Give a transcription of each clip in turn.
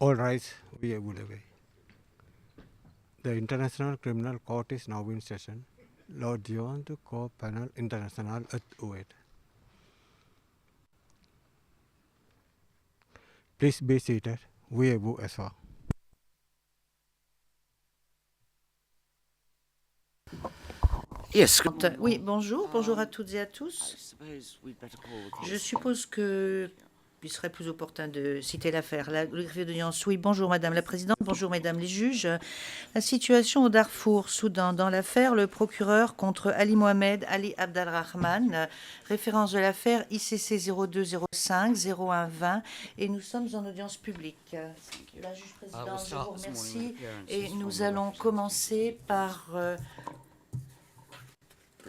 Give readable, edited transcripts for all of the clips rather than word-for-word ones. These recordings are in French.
All rise, we will away. The International Criminal Court is now in session. Lord John to Cour Panel International at Oued. Please be seated. We vous asseoir. Yes. Oui, bonjour à toutes et à tous. Je suppose que il serait plus opportun de citer l'affaire. Le greffier d'audience, oui, bonjour Madame la Présidente, bonjour Mesdames les juges. La situation au Darfour, Soudan, dans l'affaire, le procureur contre Ali Mohamed Ali Abdelrahman, référence de l'affaire ICC 0205 0120, et nous sommes en audience publique. La juge présidente, je vous remercie, et nous allons commencer par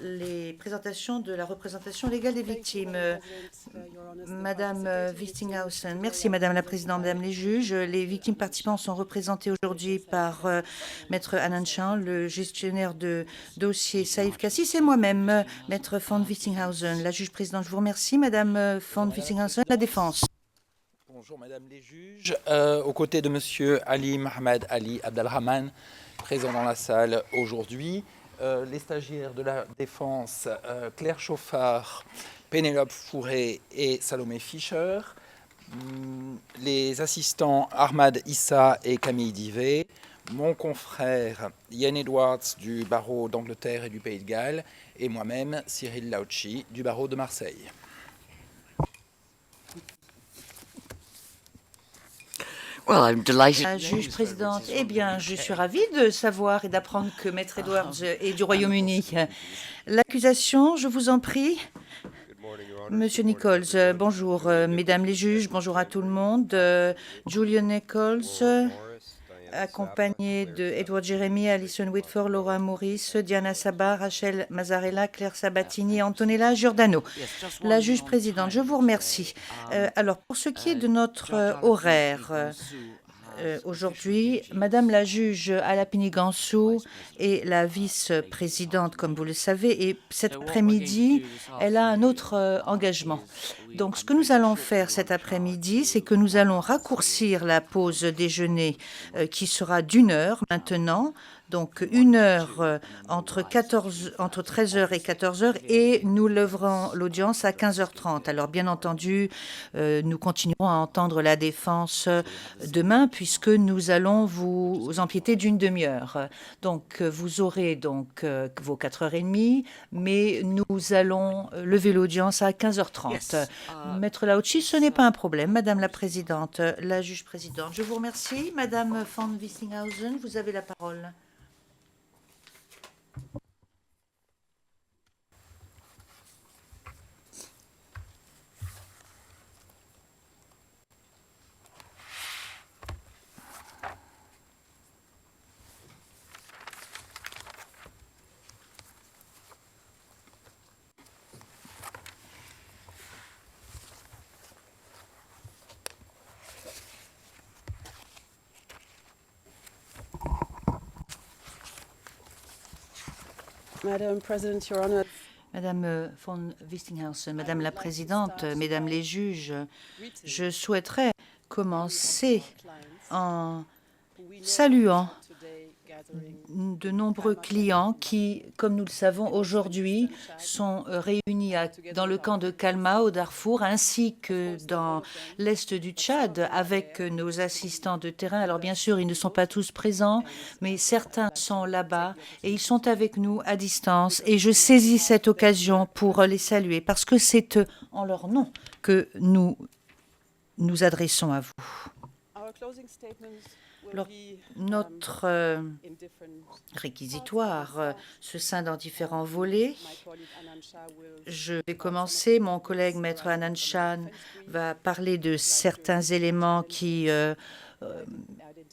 les présentations de la représentation légale des victimes. Madame Wistinghausen, merci Madame la Présidente, Mesdames les juges. Les victimes participantes sont représentées aujourd'hui par Maître Anand Chan, le gestionnaire de dossier Saïf Kassis, et moi-même, Maître von Wistinghausen. La juge présidente, je vous remercie. Madame von Wistinghausen, la défense. Bonjour Mesdames les juges. Aux côtés de Monsieur Ali Mohamed Ali Abdelrahman, présent dans la salle aujourd'hui, les stagiaires de la défense, Claire Chauffard, Pénélope Fourré et Salomé Fischer, les assistants Ahmad Issa et Camille Divet, mon confrère Yann Edwards du barreau d'Angleterre et du Pays de Galles, et moi-même Cyril Lauchi du barreau de Marseille. La juge présidente, eh bien, je suis ravie de savoir et d'apprendre que Maître Edwards est du Royaume-Uni. L'accusation, je vous en prie. Monsieur Nichols, bonjour. Mesdames les juges, bonjour à tout le monde. Julian Nichols, accompagné de Edward Jeremy, Alison Whitford, Laura Maurice, Diana Sabah, Rachel Mazzarella, Claire Sabatini et Antonella Giordano. La juge présidente, je vous remercie. Alors, pour ce qui est de notre horaire, aujourd'hui, Madame la juge Alapini Gansou est la vice-présidente, comme vous le savez, et cet après-midi, elle a un autre engagement. Donc, ce que nous allons faire cet après-midi, c'est que nous allons raccourcir la pause déjeuner qui sera d'1 heure maintenant. Donc, 1 heure entre 13h et 14h, et nous lèverons l'audience à 15h30. Alors, bien entendu, nous continuerons à entendre la défense demain, puisque nous allons vous empiéter d'une demi-heure. Donc, vous aurez donc vos 4h30, mais nous allons lever l'audience à 15h30. Maître Lauchi, ce n'est pas un problème. Madame la Présidente, la juge présidente, je vous remercie. Madame von Wistinghausen, vous avez la parole. Madam President, Your Honor. Madame von Wistinghausen, Madame la Présidente, Mesdames les juges, je souhaiterais commencer en saluant de nombreux clients qui, comme nous le savons aujourd'hui, sont réunis dans le camp de Kalma au Darfour, ainsi que dans l'est du Tchad avec nos assistants de terrain. Alors bien sûr, ils ne sont pas tous présents, mais certains sont là-bas et ils sont avec nous à distance. Et je saisis cette occasion pour les saluer parce que c'est en leur nom que nous nous adressons à vous. Notre réquisitoire se scinde en différents volets. Je vais commencer. Mon collègue Maître Anand Chan va parler de certains éléments qui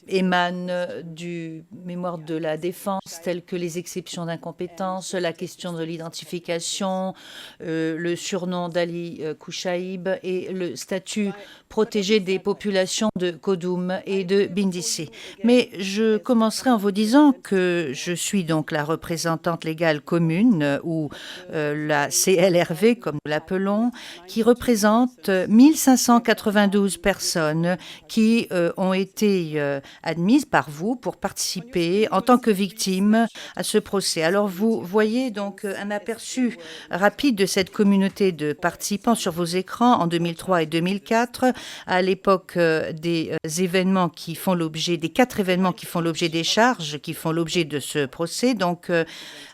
émanent du mémoire de la défense, tels que les exceptions d'incompétence, la question de l'identification, le surnom d'Ali Kouchaïb et le statut protégé des populations de Kodoum et de Bindissi. Mais je commencerai en vous disant que je suis donc la représentante légale commune, ou la CLRV, comme nous l'appelons, qui représente 1592 personnes qui ont été admises par vous pour participer en tant que victimes à ce procès. Alors vous voyez donc un aperçu rapide de cette communauté de participants sur vos écrans en 2003 et 2004, à l'époque des événements qui font l'objet, des 4 événements qui font l'objet des charges, qui font l'objet de ce procès. Donc,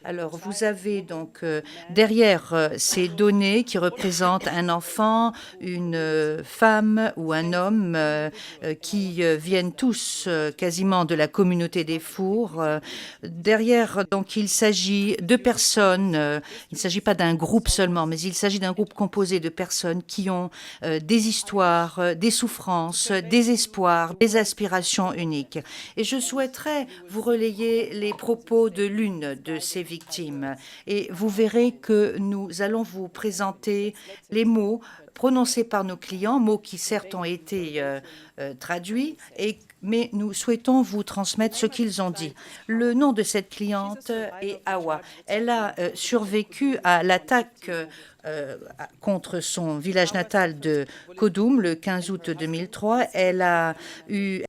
alors vous avez donc derrière ces données qui représentent un enfant, une femme ou un homme qui viennent tous quasiment de la communauté des Fours. Derrière, donc, il s'agit de personnes, il ne s'agit pas d'un groupe seulement, mais il s'agit d'un groupe composé de personnes qui ont des histoires, des souffrances, des espoirs, des aspirations uniques. Et je souhaiterais vous relayer les propos de l'une de ces victimes. Et vous verrez que nous allons vous présenter les mots prononcés par nos clients, mots qui certes ont été traduits, mais nous souhaitons vous transmettre ce qu'ils ont dit. Le nom de cette cliente est Awa. Elle a survécu à l'attaque contre son village natal de Kodum le 15 août 2003. Elle a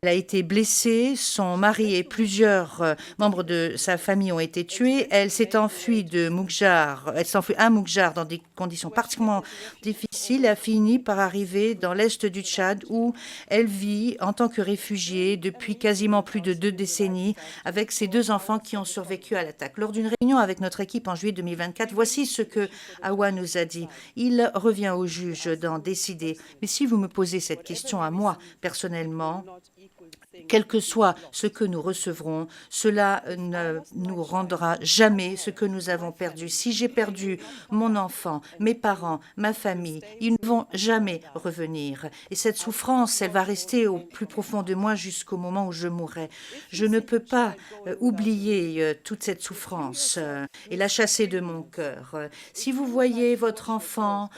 été blessée, son mari et plusieurs membres de sa famille ont été tués. Elle s'est enfuie de Moukjar, elle s'est enfuie à Moukjar dans des conditions particulièrement difficiles, a fini par arriver dans l'est du Tchad où elle vit en tant que réfugiée depuis quasiment plus de 2 décennies avec ses 2 enfants qui ont survécu à l'attaque. Lors d'une réunion avec notre équipe en juillet 2024, voici ce que Awa nous a dit. Il revient au juge d'en décider. Mais si vous me posez cette question à moi, personnellement, quel que soit ce que nous recevrons, cela ne nous rendra jamais ce que nous avons perdu. Si j'ai perdu mon enfant, mes parents, ma famille, ils ne vont jamais revenir. Et cette souffrance, elle va rester au plus profond de moi jusqu'au moment où je mourrai. Je ne peux pas oublier toute cette souffrance et la chasser de mon cœur. Si vous voyez votre enfant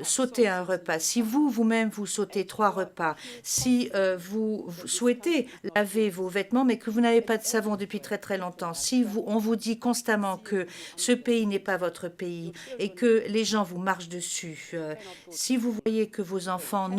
sauter un repas, si vous-même vous sautez 3 repas, si vous souhaitez laver vos vêtements, mais que vous n'avez pas de savon depuis très très longtemps, si on vous dit constamment que ce pays n'est pas votre pays et que les gens vous marchent dessus, si vous voyez que vos enfants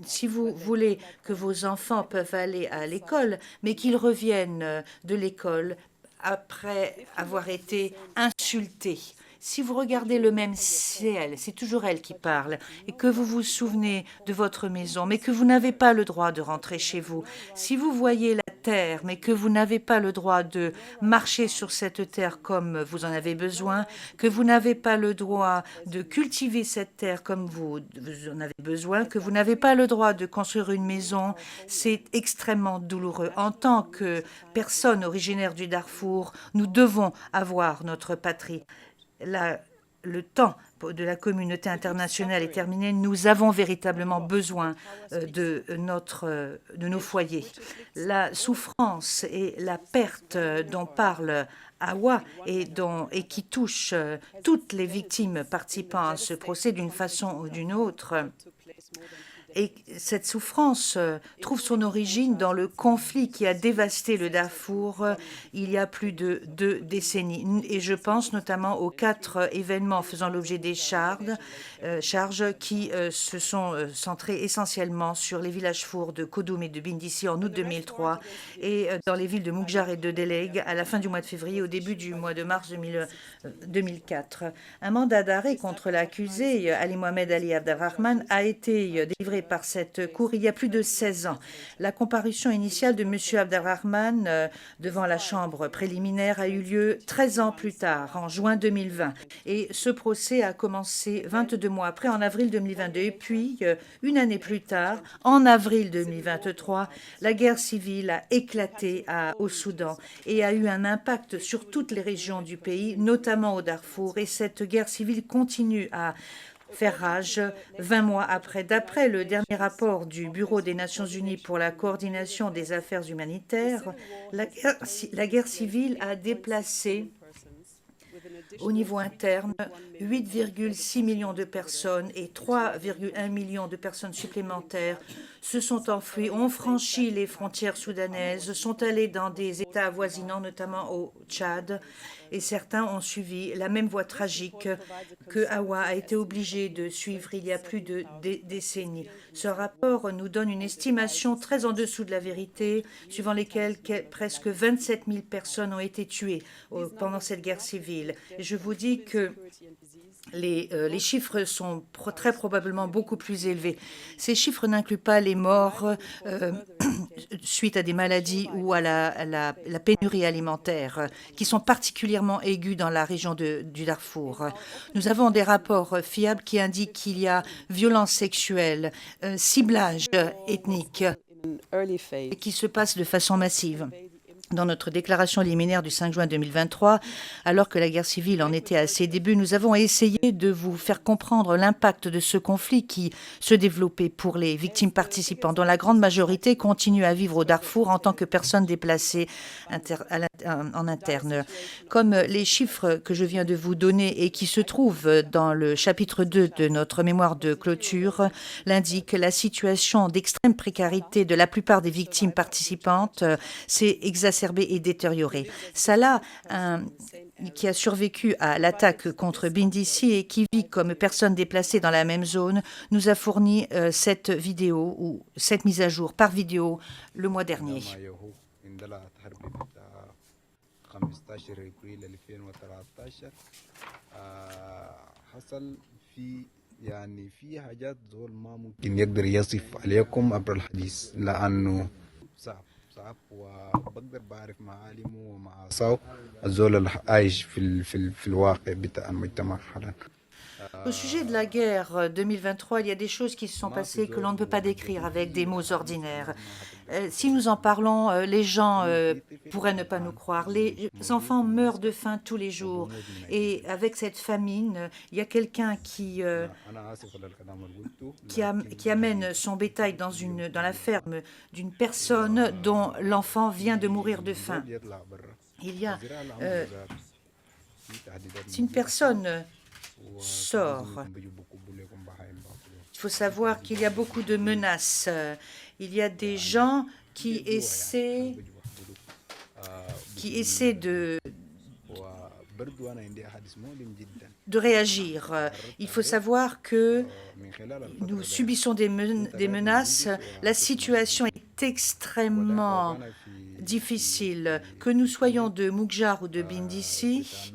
si vous voulez que vos enfants peuvent aller à l'école, mais qu'ils reviennent de l'école après avoir été insultés, si vous regardez le même ciel, c'est toujours elle qui parle, et que vous vous souvenez de votre maison, mais que vous n'avez pas le droit de rentrer chez vous, si vous voyez la terre, mais que vous n'avez pas le droit de marcher sur cette terre comme vous en avez besoin, que vous n'avez pas le droit de cultiver cette terre comme vous en avez besoin, que vous n'avez pas le droit de construire une maison, c'est extrêmement douloureux. En tant que personne originaire du Darfour, nous devons avoir notre patrie. Le temps de la communauté internationale est terminé. Nous avons véritablement besoin de nos foyers. La souffrance et la perte dont parle Awa et qui touche toutes les victimes participant à ce procès d'une façon ou d'une autre. Et cette souffrance trouve son origine dans le conflit qui a dévasté le Darfour il y a plus de 2 décennies. Et je pense notamment aux 4 événements faisant l'objet des charges qui se sont centrés essentiellement sur les villages fours de Kodum et de Bindissi en août 2003 et dans les villes de Moukjar et de Deleg à la fin du mois de février, au début du mois de mars 2004. Un mandat d'arrêt contre l'accusé Ali Mohamed Ali Abdelrahman a été délivré par cette cour il y a plus de 16 ans. La comparution initiale de M. Abdelrahman devant la chambre préliminaire a eu lieu 13 ans plus tard, en juin 2020. Et ce procès a commencé 22 mois après, en avril 2022. Et puis, une année plus tard, en avril 2023, la guerre civile a éclaté au Soudan et a eu un impact sur toutes les régions du pays, notamment au Darfour. Et cette guerre civile continue à faire rage 20 mois après. D'après le dernier rapport du Bureau des Nations Unies pour la coordination des affaires humanitaires, la guerre civile a déplacé au niveau interne 8,6 millions de personnes et 3,1 millions de personnes supplémentaires se sont enfuies, ont franchi les frontières soudanaises, sont allées dans des États avoisinants, notamment au Tchad. et certains ont suivi la même voie tragique que Hawa a été obligé de suivre il y a plus de décennies. Ce rapport nous donne une estimation très en dessous de la vérité, suivant lesquelles presque 27 000 personnes ont été tuées pendant cette guerre civile. Et je vous dis que les chiffres sont très probablement beaucoup plus élevés. Ces chiffres n'incluent pas les morts suite à des maladies ou à la pénurie alimentaire, qui sont particulièrement aiguës dans la région du Darfour. Nous avons des rapports fiables qui indiquent qu'il y a violence sexuelle, ciblage ethnique, et qui se passe de façon massive. Dans notre déclaration liminaire du 5 juin 2023, alors que la guerre civile en était à ses débuts, nous avons essayé de vous faire comprendre l'impact de ce conflit qui se développait pour les victimes participantes, dont la grande majorité continue à vivre au Darfour en tant que personnes déplacées en interne. Comme les chiffres que je viens de vous donner et qui se trouvent dans le chapitre 2 de notre mémoire de clôture l'indiquent, la situation d'extrême précarité de la plupart des victimes participantes s'est exacerbée et détériorée. Salah, qui a survécu à l'attaque contre Bindisi et qui vit comme personne déplacée dans la même zone, nous a fourni cette vidéo ou cette mise à jour par vidéo le mois dernier. وبقدر بعرف معالمه ومعاصاه الزول عايش في الواقع بتاع المجتمع حاليا. Au sujet de la guerre 2023, il y a des choses qui se sont passées que l'on ne peut pas décrire avec des mots ordinaires. Si nous en parlons, les gens pourraient ne pas nous croire. Les enfants meurent de faim tous les jours. Et avec cette famine, il y a quelqu'un qui amène son bétail dans la ferme d'une personne dont l'enfant vient de mourir de faim. Si une personne sort, il faut savoir qu'il y a beaucoup de menaces. Il y a des gens qui essaient de réagir. Il faut savoir que nous subissons des menaces. La situation est extrêmement difficile. Que nous soyons de Moukjar ou de Bindisi,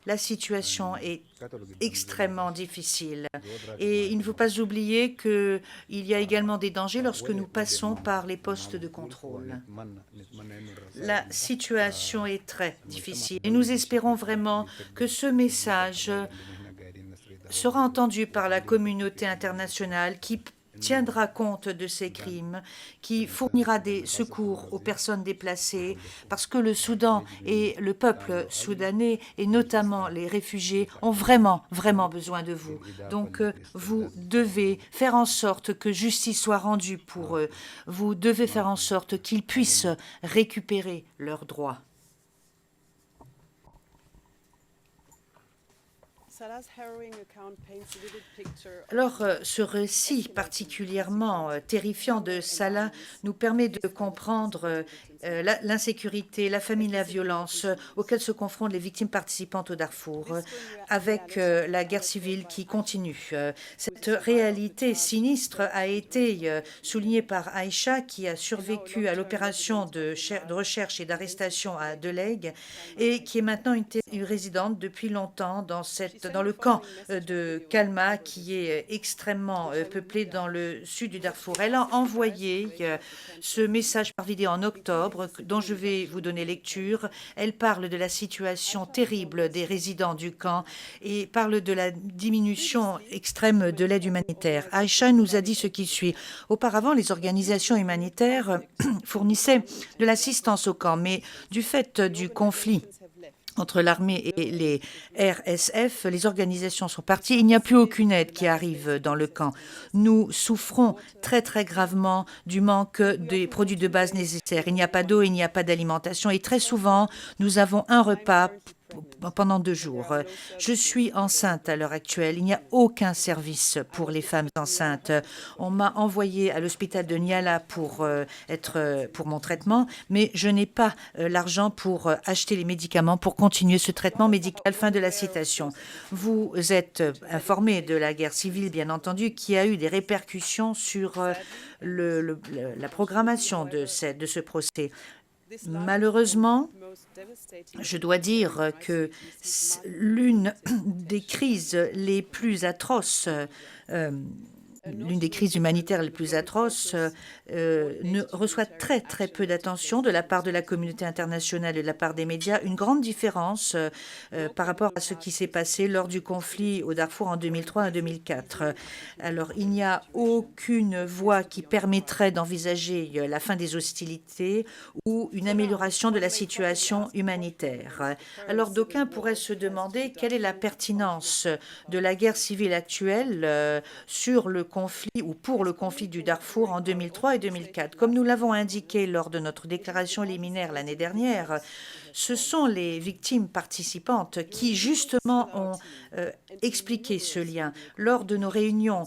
la situation est extrêmement difficile. Et il ne faut pas oublier qu'il y a également des dangers lorsque nous passons par les postes de contrôle. La situation est très difficile et nous espérons vraiment que ce message sera entendu par la communauté internationale qui tiendra compte de ces crimes, qui fournira des secours aux personnes déplacées, parce que le Soudan et le peuple soudanais, et notamment les réfugiés, ont vraiment, vraiment besoin de vous. Donc, vous devez faire en sorte que justice soit rendue pour eux. Vous devez faire en sorte qu'ils puissent récupérer leurs droits. Alors, ce récit particulièrement terrifiant de Salah nous permet de comprendre l'insécurité, la famine, la violence auxquelles se confrontent les victimes participantes au Darfour avec la guerre civile qui continue. Cette réalité sinistre a été soulignée par Aïcha, qui a survécu à l'opération de recherche et d'arrestation à Deleg et qui est maintenant une résidente depuis longtemps dans le camp de Kalma, qui est extrêmement peuplé dans le sud du Darfour. Elle a envoyé ce message par vidéo en octobre, dont je vais vous donner lecture. Elle parle de la situation terrible des résidents du camp et parle de la diminution extrême de l'aide humanitaire. Aïcha nous a dit ce qui suit. Auparavant, les organisations humanitaires fournissaient de l'assistance au camp, mais du fait du conflit entre l'armée et les RSF, les organisations sont parties. Il n'y a plus aucune aide qui arrive dans le camp. Nous souffrons très, très gravement du manque des produits de base nécessaires. Il n'y a pas d'eau, il n'y a pas d'alimentation. Et très souvent, nous avons un repas pendant 2 jours. Je suis enceinte à l'heure actuelle. Il n'y a aucun service pour les femmes enceintes. On m'a envoyée à l'hôpital de Niala pour mon traitement, mais je n'ai pas l'argent pour acheter les médicaments pour continuer ce traitement médical. Fin de la citation. Vous êtes informé de la guerre civile, bien entendu, qui a eu des répercussions sur la programmation de ce procès. Malheureusement, je dois dire que l'une des crises les plus atroces l'une des crises humanitaires les plus atroces, ne reçoit très peu d'attention de la part de la communauté internationale et de la part des médias, une grande différence par rapport à ce qui s'est passé lors du conflit au Darfour en 2003 et 2004. Alors, il n'y a aucune voie qui permettrait d'envisager la fin des hostilités ou une amélioration de la situation humanitaire. Alors, d'aucuns pourraient se demander quelle est la pertinence de la guerre civile actuelle sur le conflit ou pour le conflit du Darfour en 2003 et 2004. Comme nous l'avons indiqué lors de notre déclaration liminaire l'année dernière, ce sont les victimes participantes qui, justement, ont expliqué ce lien lors de nos réunions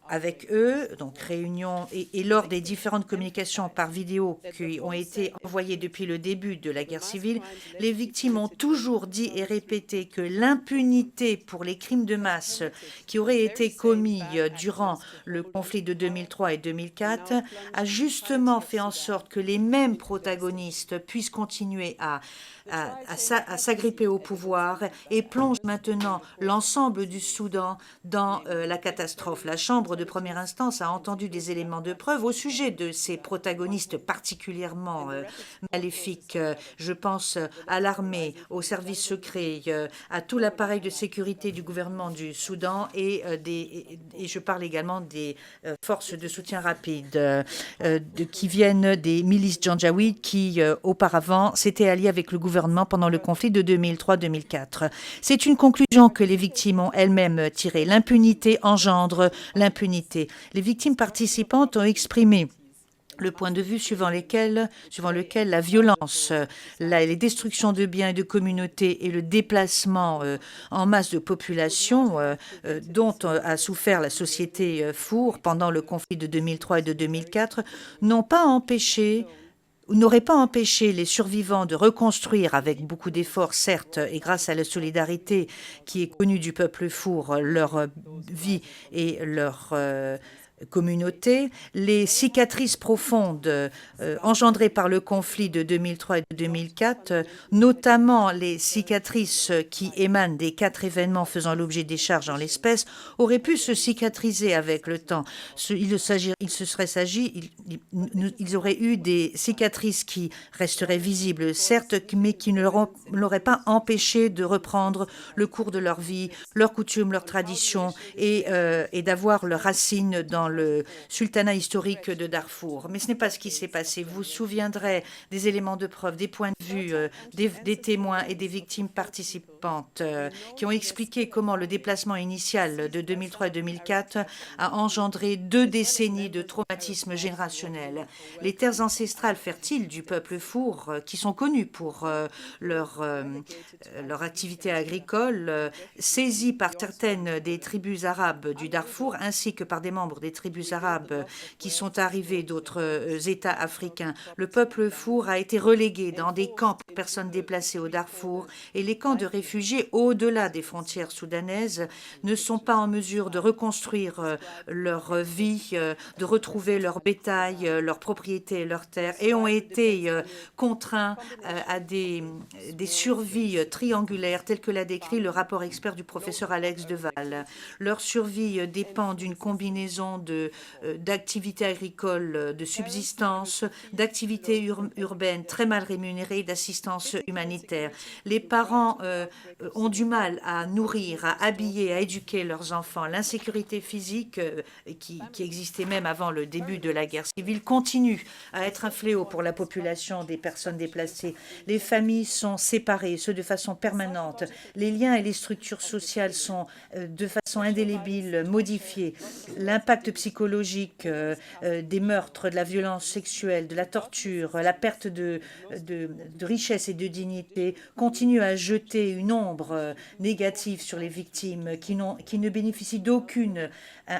avec eux, donc réunions et lors des différentes communications par vidéo qui ont été envoyées depuis le début de la guerre civile, les victimes ont toujours dit et répété que l'impunité pour les crimes de masse qui auraient été commis durant le conflit de 2003 et 2004 a justement fait en sorte que les mêmes protagonistes puissent continuer à s'agripper au pouvoir et plonge maintenant l'ensemble du Soudan dans la catastrophe. La Chambre de première instance a entendu des éléments de preuve au sujet de ces protagonistes particulièrement maléfiques. Je pense à l'armée, aux services secrets, à tout l'appareil de sécurité du gouvernement du Soudan et je parle également des forces de soutien rapide qui viennent des milices janjaouides qui auparavant s'étaient alliées avec le gouvernement pendant le conflit de 2003-2004. C'est une conclusion que les victimes ont elles-mêmes tirée. L'impunité engendre l'impunité. Les victimes participantes ont exprimé le point de vue suivant lequel la violence, les destructions de biens et de communautés et le déplacement en masse de population dont a souffert la société Four pendant le conflit de 2003 et de 2004 n'aurait pas empêché les survivants de reconstruire avec beaucoup d'efforts, certes, et grâce à la solidarité qui est connue du peuple Four, leur vie et leur communauté. Les cicatrices profondes engendrées par le conflit de 2003 et de 2004, notamment les cicatrices qui émanent des 4 événements faisant l'objet des charges en l'espèce, auraient pu se cicatriser avec le temps. Ils auraient eu des cicatrices qui resteraient visibles, certes, mais qui ne l'auraient pas empêché de reprendre le cours de leur vie, leurs coutumes, leurs traditions et d'avoir leurs racines dans le sultanat historique de Darfour. Mais ce n'est pas ce qui s'est passé. Vous vous souviendrez des éléments de preuve, des points de vue, des témoins et des victimes participantes qui ont expliqué comment le déplacement initial de 2003 et 2004 a engendré 2 décennies de traumatisme générationnel. Les terres ancestrales fertiles du peuple Four, qui sont connues pour leur activité agricole, saisies par certaines des tribus arabes du Darfour, ainsi que par des membres des tribus arabes qui sont arrivés d'autres États africains. Le peuple Four a été relégué dans des camps pour personnes déplacées au Darfour et les camps de réfugiés au-delà des frontières soudanaises ne sont pas en mesure de reconstruire leur vie, de retrouver leur bétail, leurs propriétés et leurs terres et ont été contraints à des survies triangulaires telles que l'a décrit le rapport expert du professeur Alex Deval. Leur survie dépend d'une combinaison d'activités agricoles de subsistance, d'activités urbaines très mal rémunérées, d'assistance humanitaire. Les parents ont du mal à nourrir, à habiller, à éduquer leurs enfants. L'insécurité physique, qui existait même avant le début de la guerre civile, continue à être un fléau pour la population des personnes déplacées. Les familles sont séparées, ce de façon permanente. Les liens et les structures sociales sont de façon indélébile modifiés. L'impact psychologiques, des meurtres, de la violence sexuelle, de la torture, la perte de richesse et de dignité continuent à jeter une ombre négative sur les victimes qui ne bénéficient d'aucune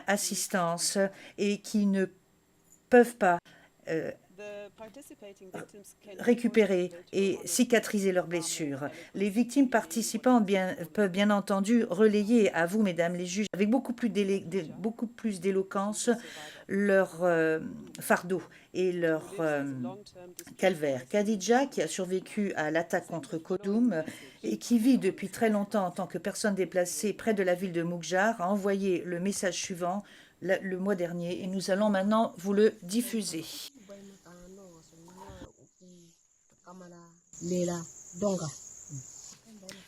assistance et qui ne peuvent pas récupérer et cicatriser leurs blessures. Les victimes participantes peuvent bien entendu relayer à vous, mesdames les juges, avec beaucoup plus d'éloquence leur fardeau et leur calvaire. Khadija, qui a survécu à l'attaque contre Kodum et qui vit depuis très longtemps en tant que personne déplacée près de la ville de Moukjar, a envoyé le message suivant le mois dernier et nous allons maintenant vous le diffuser.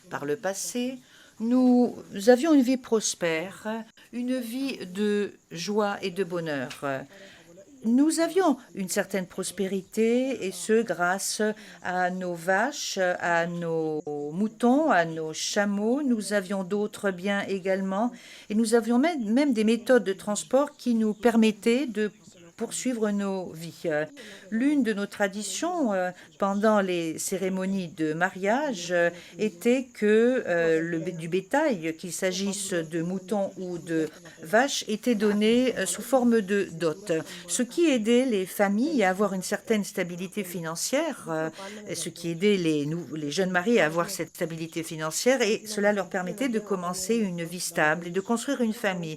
Par le passé, nous avions une vie prospère, une vie de joie et de bonheur. Nous avions une certaine prospérité, et ce grâce à nos vaches, à nos moutons, à nos chameaux. Nous avions d'autres biens également, et nous avions même des méthodes de transport qui nous permettaient de poursuivre nos vies. L'une de nos traditions pendant les cérémonies de mariage était que du bétail, qu'il s'agisse de moutons ou de vaches, était donné sous forme de dot, ce qui aidait les familles à avoir une certaine stabilité financière, ce qui aidait les jeunes mariés à avoir cette stabilité financière, et cela leur permettait de commencer une vie stable et de construire une famille.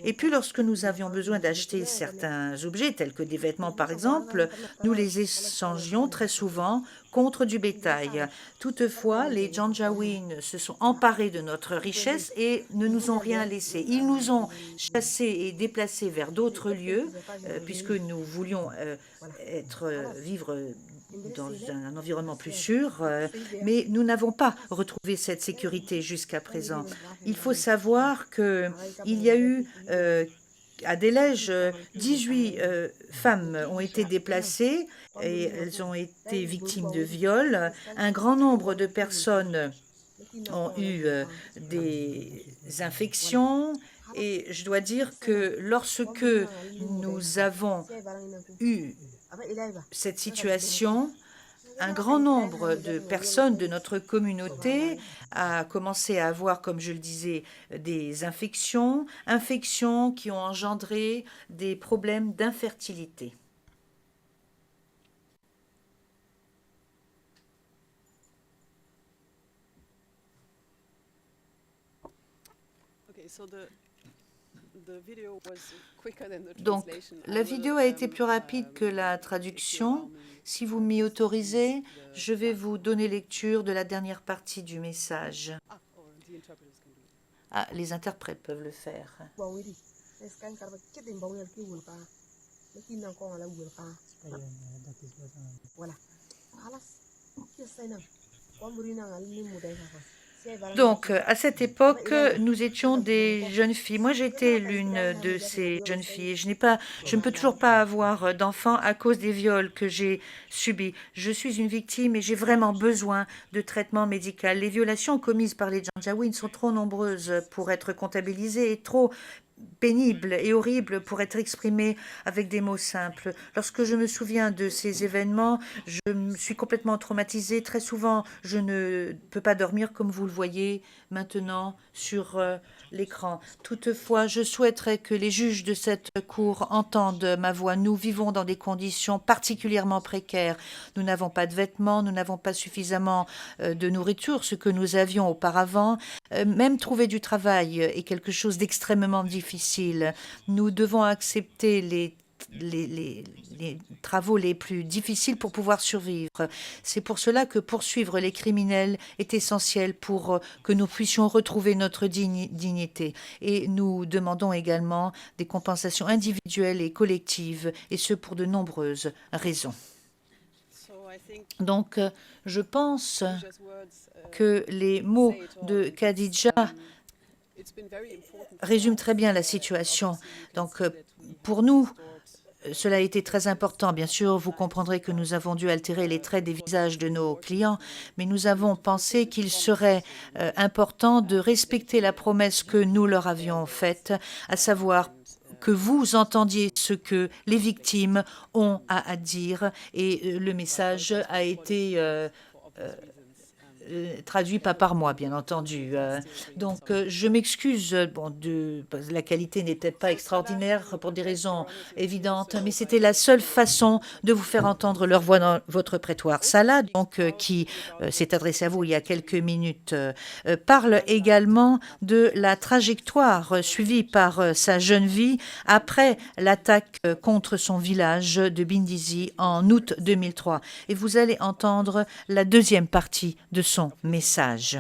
Et puis lorsque nous avions besoin d'acheter certains objets, tels que des vêtements par exemple, nous les échangions très souvent contre du bétail. Toutefois, les Janjaweed se sont emparés de notre richesse et ne nous ont rien laissé. Ils nous ont chassés et déplacés vers d'autres lieux, puisque nous voulions vivre dans un environnement plus sûr, mais nous n'avons pas retrouvé cette sécurité jusqu'à présent. Il faut savoir qu'il y a eu à Delej, 18 femmes ont été déplacées et elles ont été victimes de viols. Un grand nombre de personnes ont eu des infections. Et je dois dire que lorsque nous avons eu cette situation, un grand nombre de personnes de notre communauté a commencé à avoir, comme je le disais, des infections qui ont engendré des problèmes d'infertilité. Donc, la vidéo a été plus rapide que la traduction. Si vous m'y autorisez, je vais vous donner lecture de la dernière partie du message. Ah, les interprètes peuvent le faire. Donc, à cette époque, nous étions des jeunes filles. Moi, j'étais l'une de ces jeunes filles. Je ne peux toujours pas avoir d'enfants à cause des viols que j'ai subis. Je suis une victime et j'ai vraiment besoin de traitement médical. Les violations commises par les Janjaweed sont trop nombreuses pour être comptabilisées et trop pénible et horrible pour être exprimé avec des mots simples. Lorsque je me souviens de ces événements, je suis complètement traumatisée. Très souvent, je ne peux pas dormir comme vous le voyez maintenant sur l'écran. Toutefois, je souhaiterais que les juges de cette cour entendent ma voix. Nous vivons dans des conditions particulièrement précaires. Nous n'avons pas de vêtements, nous n'avons pas suffisamment de nourriture, ce que nous avions auparavant. Même trouver du travail est quelque chose d'extrêmement difficile. Nous devons accepter les travaux les plus difficiles pour pouvoir survivre. C'est pour cela que poursuivre les criminels est essentiel pour que nous puissions retrouver notre dignité. Et nous demandons également des compensations individuelles et collectives, et ce pour de nombreuses raisons. Donc, je pense que les mots de Khadija résument très bien la situation. Donc, pour nous, cela a été très important. Bien sûr, vous comprendrez que nous avons dû altérer les traits des visages de nos clients, mais nous avons pensé qu'il serait important de respecter la promesse que nous leur avions faite, à savoir que vous entendiez ce que les victimes ont à dire. Et le message a été traduit pas par moi, bien entendu. Donc, je m'excuse. Bon, la qualité n'était pas extraordinaire pour des raisons évidentes, mais c'était la seule façon de vous faire entendre leur voix dans votre prétoire. Salah, donc, qui s'est adressé à vous il y a quelques minutes, parle également de la trajectoire suivie par sa jeune vie après l'attaque contre son village de Bindisi en août 2003. Et vous allez entendre la deuxième partie de son message.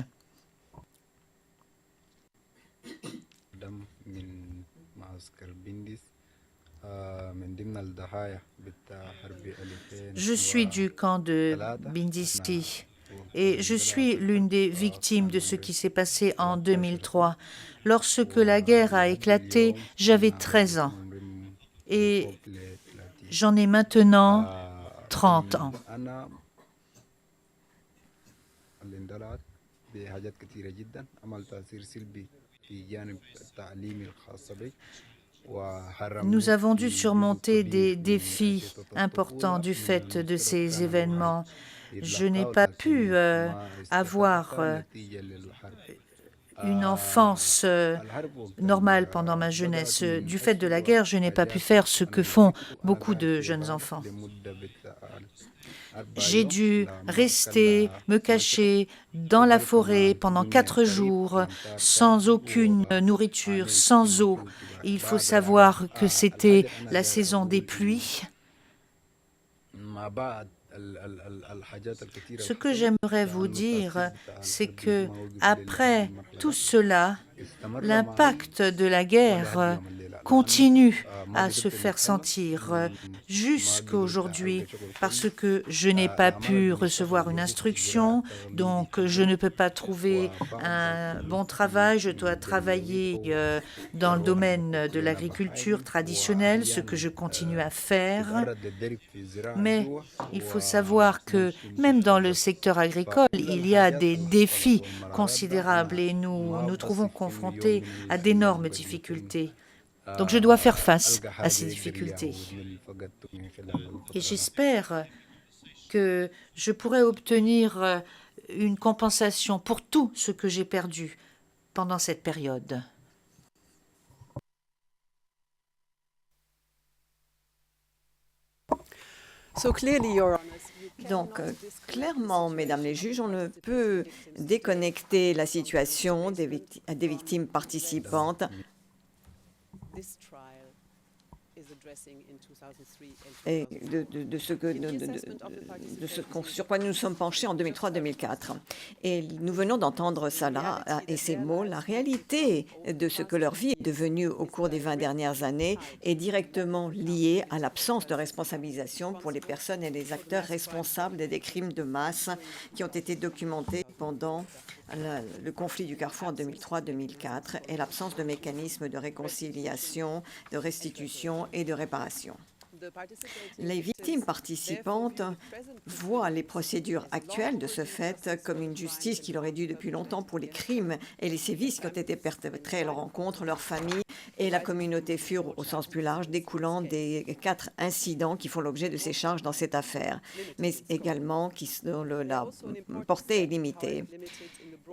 Je suis du camp de Bindisi et je suis l'une des victimes de ce qui s'est passé en 2003. Lorsque la guerre a éclaté, j'avais 13 ans et j'en ai maintenant 30 ans. Nous avons dû surmonter des défis importants du fait de ces événements. Je n'ai pas pu avoir une enfance normale pendant ma jeunesse. Du fait de la guerre, je n'ai pas pu faire ce que font beaucoup de jeunes enfants. J'ai dû rester, me cacher dans la forêt pendant 4 jours, sans aucune nourriture, sans eau. Il faut savoir que c'était la saison des pluies. Ce que j'aimerais vous dire, c'est que après tout cela, l'impact de la guerre continue à se faire sentir jusqu'à aujourd'hui parce que je n'ai pas pu recevoir une instruction, donc je ne peux pas trouver un bon travail. Je dois travailler dans le domaine de l'agriculture traditionnelle, ce que je continue à faire. Mais il faut savoir que même dans le secteur agricole, il y a des défis considérables et nous nous trouvons confrontés à d'énormes difficultés. Donc je dois faire face à ces difficultés. Et j'espère que je pourrai obtenir une compensation pour tout ce que j'ai perdu pendant cette période. Donc, clairement, mesdames les juges, on ne peut déconnecter la situation des victimes participantes et de ce sur quoi nous nous sommes penchés en 2003-2004. Et nous venons d'entendre Salah et ses mots. La réalité de ce que leur vie est devenue au cours des 20 dernières années est directement liée à l'absence de responsabilisation pour les personnes et les acteurs responsables des crimes de masse qui ont été documentés pendant le conflit du Carrefour en 2003-2004 et l'absence de mécanismes de réconciliation, de restitution et de réparation. Les victimes participantes voient les procédures actuelles de ce fait comme une justice qui leur est due depuis longtemps pour les crimes et les sévices qui ont été perpétrés à leur encontre, leur famille et la communauté furent au sens plus large découlant des 4 incidents qui font l'objet de ces charges dans cette affaire, mais également dont la portée est limitée.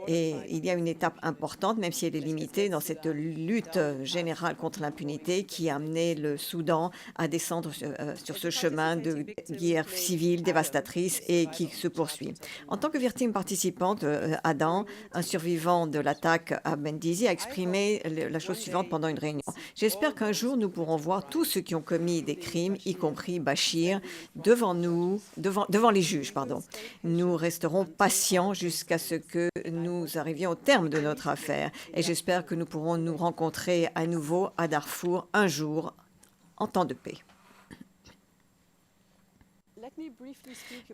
Et il y a une étape importante, même si elle est limitée, dans cette lutte générale contre l'impunité qui a amené le Soudan à descendre sur ce chemin de guerre civile dévastatrice et qui se poursuit. En tant que victime participante, Adam, un survivant de l'attaque à Bindisi, a exprimé la chose suivante pendant une réunion. J'espère qu'un jour, nous pourrons voir tous ceux qui ont commis des crimes, y compris Bachir, devant les juges. Nous resterons patients jusqu'à ce que nous arrivions au terme de notre affaire. Et j'espère que nous pourrons nous rencontrer à nouveau à Darfour un jour en temps de paix.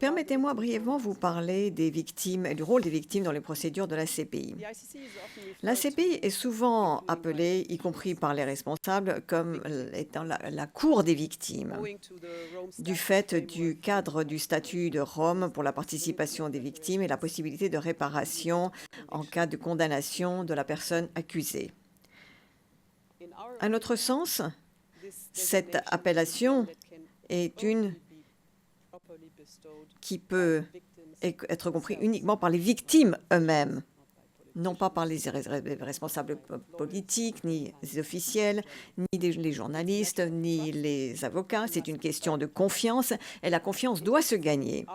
Permettez-moi brièvement vous parler des victimes et du rôle des victimes dans les procédures de la CPI. La CPI est souvent appelée, y compris par les responsables, comme étant la cour des victimes, du fait du cadre du statut de Rome pour la participation des victimes et la possibilité de réparation en cas de condamnation de la personne accusée. À notre sens, Cette appellation est une qui peut être comprise uniquement par les victimes eux-mêmes, non pas par les responsables politiques, ni les officiels, ni les journalistes, ni les avocats. C'est une question de confiance et la confiance doit se gagner.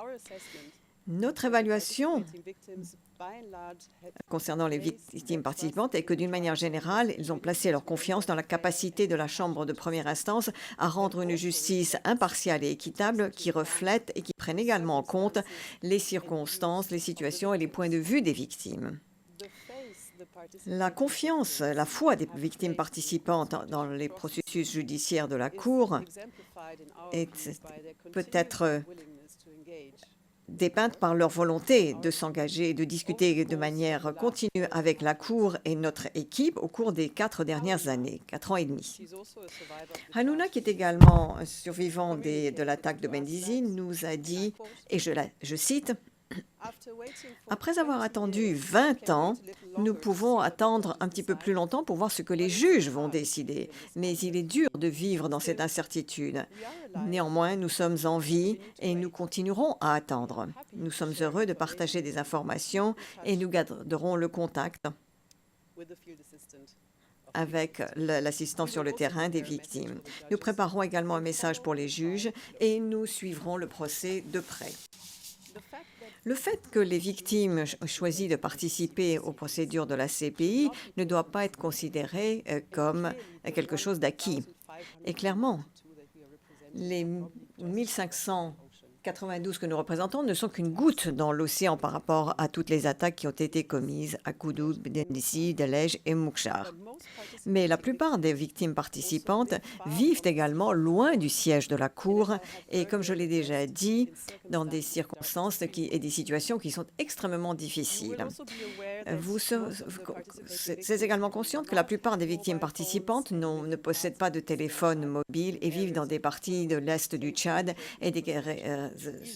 Notre évaluation concernant les victimes participantes est que d'une manière générale, ils ont placé leur confiance dans la capacité de la Chambre de première instance à rendre une justice impartiale et équitable qui reflète et qui prenne également en compte les circonstances, les situations et les points de vue des victimes. La confiance, la foi des victimes participantes dans les processus judiciaires de la Cour peut être dépeinte par leur volonté de s'engager et de discuter de manière continue avec la Cour et notre équipe au cours des 4 dernières années, 4 ans et demi. Hanouna, qui est également un survivant de l'attaque de Benghazi, nous a dit, et je cite, « Après avoir attendu 20 ans, nous pouvons attendre un petit peu plus longtemps pour voir ce que les juges vont décider. Mais il est dur de vivre dans cette incertitude. Néanmoins, nous sommes en vie et nous continuerons à attendre. Nous sommes heureux de partager des informations et nous garderons le contact avec l'assistance sur le terrain des victimes. Nous préparons également un message pour les juges et nous suivrons le procès de près. » Le fait que les victimes ont choisi de participer aux procédures de la CPI ne doit pas être considéré comme quelque chose d'acquis. Et clairement, les 1592 que nous représentons ne sont qu'une goutte dans l'océan par rapport à toutes les attaques qui ont été commises à Koudoud, Benghazi, Delej et Moukchar. Mais la plupart des victimes participantes vivent également loin du siège de la Cour et, comme je l'ai déjà dit, dans des circonstances et des situations qui sont extrêmement difficiles. Vous êtes également consciente que la plupart des victimes participantes ne possèdent pas de téléphone mobile et vivent dans des parties de l'est du Tchad et des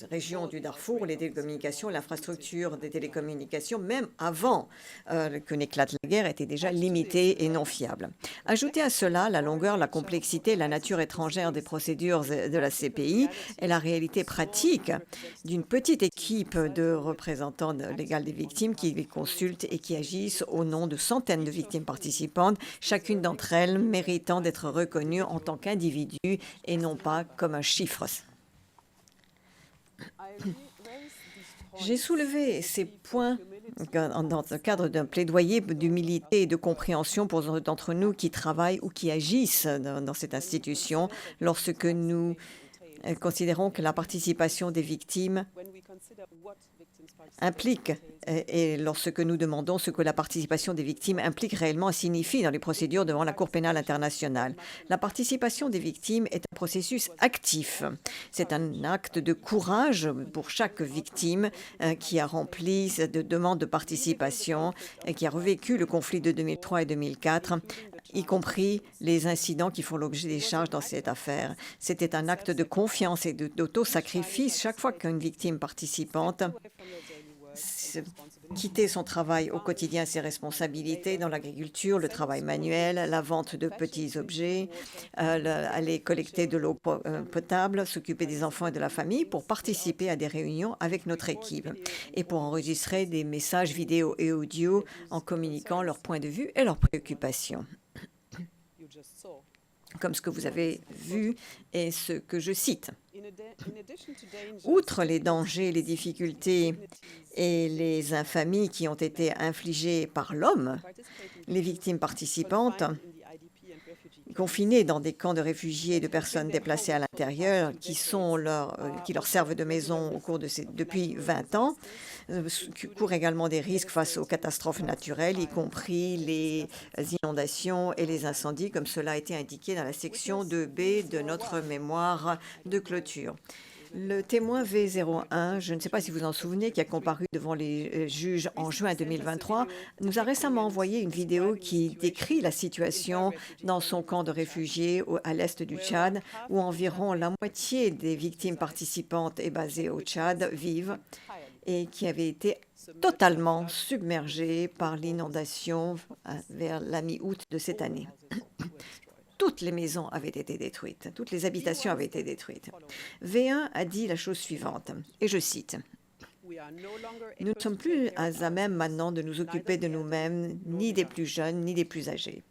régions du Darfour où les télécommunications, l'infrastructure des télécommunications, même avant que n'éclate la guerre, étaient déjà limitées et non fiables. Ajoutez à cela la longueur, la complexité, la nature étrangère des procédures de la CPI et la réalité pratique d'une petite équipe de représentants légaux des victimes qui les consultent et qui agissent au nom de centaines de victimes participantes, chacune d'entre elles méritant d'être reconnue en tant qu'individu et non pas comme un chiffre. J'ai soulevé ces points dans le cadre d'un plaidoyer d'humilité et de compréhension pour ceux d'entre nous qui travaillent ou qui agissent dans cette institution lorsque nous considérons que la participation des victimes implique, et lorsque nous demandons ce que la participation des victimes implique réellement et signifie dans les procédures devant la Cour pénale internationale. La participation des victimes est un processus actif. C'est un acte de courage pour chaque victime qui a rempli de demandes de participation et qui a revécu le conflit de 2003 et 2004, y compris les incidents qui font l'objet des charges dans cette affaire. C'était un acte de confiance et d'auto-sacrifice chaque fois qu'une victime participante quittait son travail au quotidien, ses responsabilités dans l'agriculture, le travail manuel, la vente de petits objets, aller collecter de l'eau potable, s'occuper des enfants et de la famille pour participer à des réunions avec notre équipe et pour enregistrer des messages vidéo et audio en communiquant leurs points de vue et leurs préoccupations. Comme ce que vous avez vu et ce que je cite. Outre les dangers, les difficultés et les infamies qui ont été infligées par l'homme, les victimes participantes, confinées dans des camps de réfugiés et de personnes déplacées à l'intérieur, qui leur servent de maison depuis 20 ans, courent également des risques face aux catastrophes naturelles, y compris les inondations et les incendies, comme cela a été indiqué dans la section 2B de notre mémoire de clôture. Le témoin V01, je ne sais pas si vous en souvenez, qui a comparu devant les juges en juin 2023, nous a récemment envoyé une vidéo qui décrit la situation dans son camp de réfugiés à l'est du Tchad, où environ la moitié des victimes participantes et basées au Tchad vivent et qui avait été totalement submergée par l'inondation vers la mi-août de cette année. toutes les maisons avaient été détruites, toutes les habitations avaient été détruites. V1 a dit la chose suivante, et je cite, « Nous ne sommes plus à même maintenant de nous occuper de nous-mêmes, ni des plus jeunes, ni des plus âgés.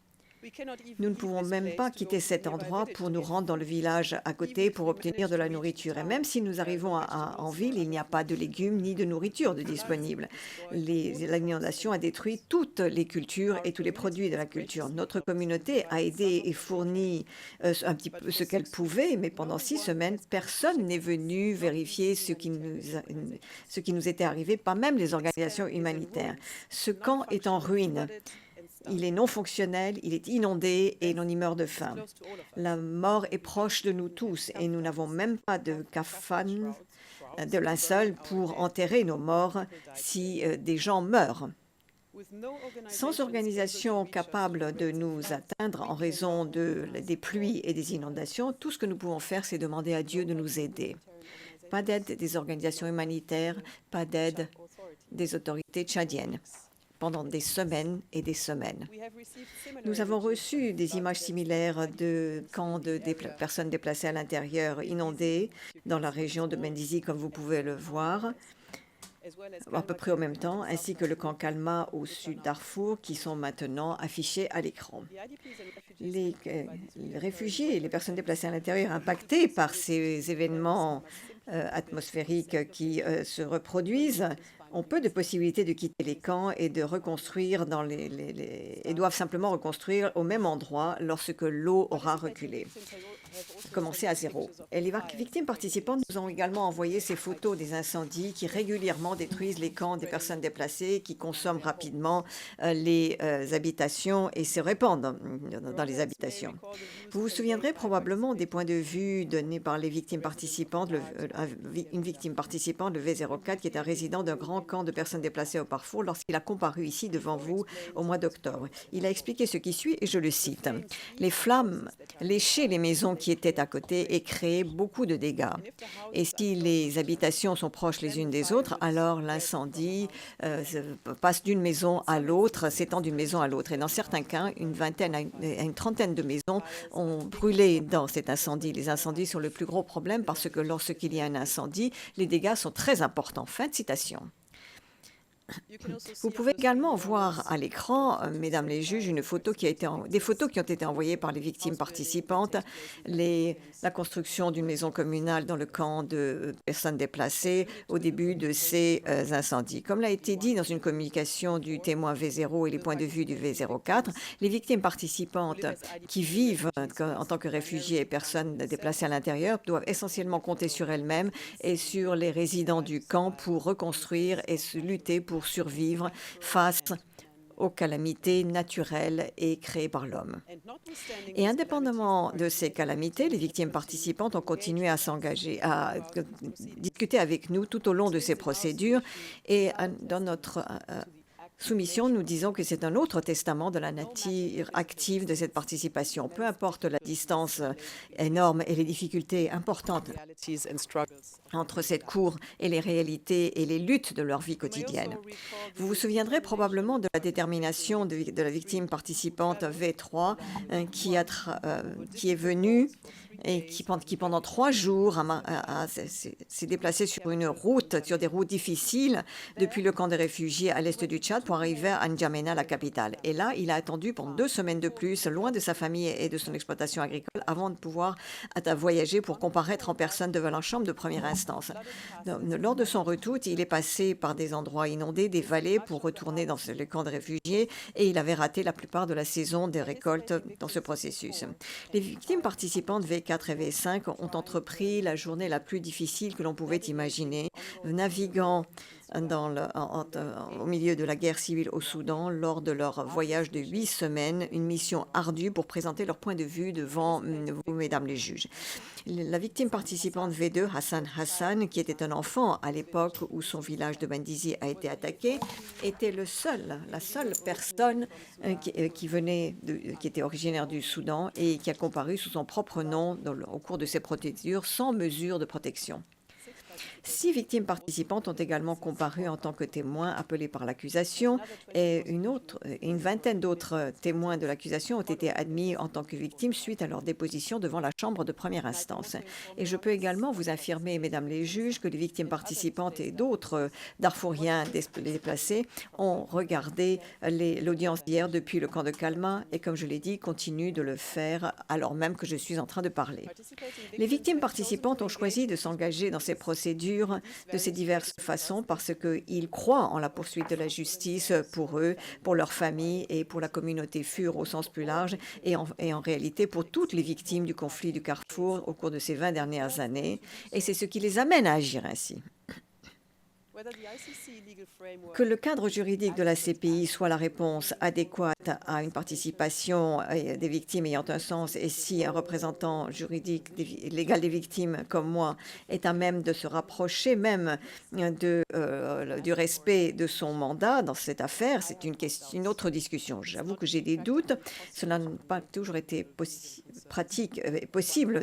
Nous ne pouvons même pas quitter cet endroit pour nous rendre dans le village à côté pour obtenir de la nourriture. Et même si nous arrivons en ville, il n'y a pas de légumes ni de nourriture de disponible. L'inondation a détruit toutes les cultures et tous les produits de la culture. Notre communauté a aidé et fourni un petit peu ce qu'elle pouvait, mais pendant 6 semaines, personne n'est venu vérifier ce qui nous était arrivé, pas même les organisations humanitaires. Ce camp est en ruine. Il est non fonctionnel, il est inondé et l'on y meurt de faim. La mort est proche de nous tous et nous n'avons même pas de kafan, de linceul pour enterrer nos morts si des gens meurent. Sans organisation capable de nous atteindre en raison des pluies et des inondations, tout ce que nous pouvons faire, c'est demander à Dieu de nous aider. Pas d'aide des organisations humanitaires, pas d'aide des autorités tchadiennes. Pendant des semaines et des semaines. Nous avons reçu des images similaires de camps de personnes déplacées à l'intérieur inondées dans la région de Mendizi, comme vous pouvez le voir, à peu près au même temps, ainsi que le camp Kalma au sud Darfour, qui sont maintenant affichés à l'écran. Les réfugiés et les personnes déplacées à l'intérieur impactées par ces événements atmosphériques qui se reproduisent ont peu de possibilités de quitter les camps et de reconstruire et doivent simplement reconstruire au même endroit lorsque l'eau aura reculé. Commencer à zéro. Et les victimes participantes nous ont également envoyé ces photos des incendies qui régulièrement détruisent les camps des personnes déplacées, qui consomment rapidement les habitations et se répandent dans les habitations. Vous vous souviendrez probablement des points de vue donnés par les victimes participantes, une victime participante, le V04, qui est un résident d'un grand camp de personnes déplacées au Darfour, lorsqu'il a comparu ici devant vous au mois d'octobre. Il a expliqué ce qui suit, et je le cite. « Les flammes léchaient les maisons qui étaient à côté et créaient beaucoup de dégâts. Et si les habitations sont proches les unes des autres, alors l'incendie passe d'une maison à l'autre, s'étend d'une maison à l'autre. Et dans certains cas, une vingtaine à une trentaine de maisons ont brûlé dans cet incendie. Les incendies sont le plus gros problème parce que lorsqu'il y a un incendie, les dégâts sont très importants. » Fin de citation. Vous pouvez également voir à l'écran, mesdames les juges, des photos qui ont été envoyées par les victimes participantes, la construction d'une maison communale dans le camp de personnes déplacées au début de ces incendies. Comme l'a été dit dans une communication du témoin V0 et les points de vue du V04, les victimes participantes qui vivent en tant que réfugiés et personnes déplacées à l'intérieur doivent essentiellement compter sur elles-mêmes et sur les résidents du camp pour reconstruire et lutter pour survivre face aux calamités naturelles et créées par l'homme. Et indépendamment de ces calamités, les victimes participantes ont continué à s'engager, à discuter avec nous tout au long de ces procédures. Et dans notre soumission, nous disons que c'est un autre testament de la nature active de cette participation. Peu importe la distance énorme et les difficultés importantes entre cette cour et les réalités et les luttes de leur vie quotidienne. Vous vous souviendrez probablement de la détermination de la victime participante V3 qui est venue et qui pendant 3 jours s'est déplacée sur une route, sur des routes difficiles, depuis le camp des réfugiés à l'est du Tchad pour arriver à N'Djamena, la capitale. Et là, il a attendu pendant 2 semaines de plus, loin de sa famille et de son exploitation agricole, avant de pouvoir voyager pour comparaître en personne devant la chambre de première instance. Lors de son retour, il est passé par des endroits inondés, des vallées, pour retourner dans le camp de réfugiés, et il avait raté la plupart de la saison des récoltes dans ce processus. Les victimes participantes V4 et V5 ont entrepris la journée la plus difficile que l'on pouvait imaginer, naviguant au milieu de la guerre civile au Soudan lors de leur voyage de 8 semaines, une mission ardue pour présenter leur point de vue devant vous, mesdames les juges. La victime participante V2, Hassan, qui était un enfant à l'époque où son village de Mendizi a été attaqué, était la seule personne qui était originaire du Soudan et qui a comparu sous son propre nom au cours de ces procédures sans mesure de protection. 6 victimes participantes ont également comparu en tant que témoins appelés par l'accusation et une vingtaine d'autres témoins de l'accusation ont été admis en tant que victimes suite à leur déposition devant la Chambre de première instance. Et je peux également vous affirmer, mesdames les juges, que les victimes participantes et d'autres Darfouriens déplacés ont regardé l'audience d'hier depuis le camp de Kalma et, comme je l'ai dit, continuent de le faire alors même que je suis en train de parler. Les victimes participantes ont choisi de s'engager dans ces procédures de ces diverses façons parce qu'ils croient en la poursuite de la justice pour eux, pour leurs familles et pour la communauté FUR au sens plus large et en réalité pour toutes les victimes du conflit du Carrefour au cours de ces 20 dernières années. Et c'est ce qui les amène à agir ainsi. Que le cadre juridique de la CPI soit la réponse adéquate à une participation des victimes ayant un sens et si un représentant juridique légal des victimes comme moi est à même de se rapprocher même du respect de son mandat dans cette affaire, c'est une autre discussion. J'avoue que j'ai des doutes. Cela n'a pas toujours été possible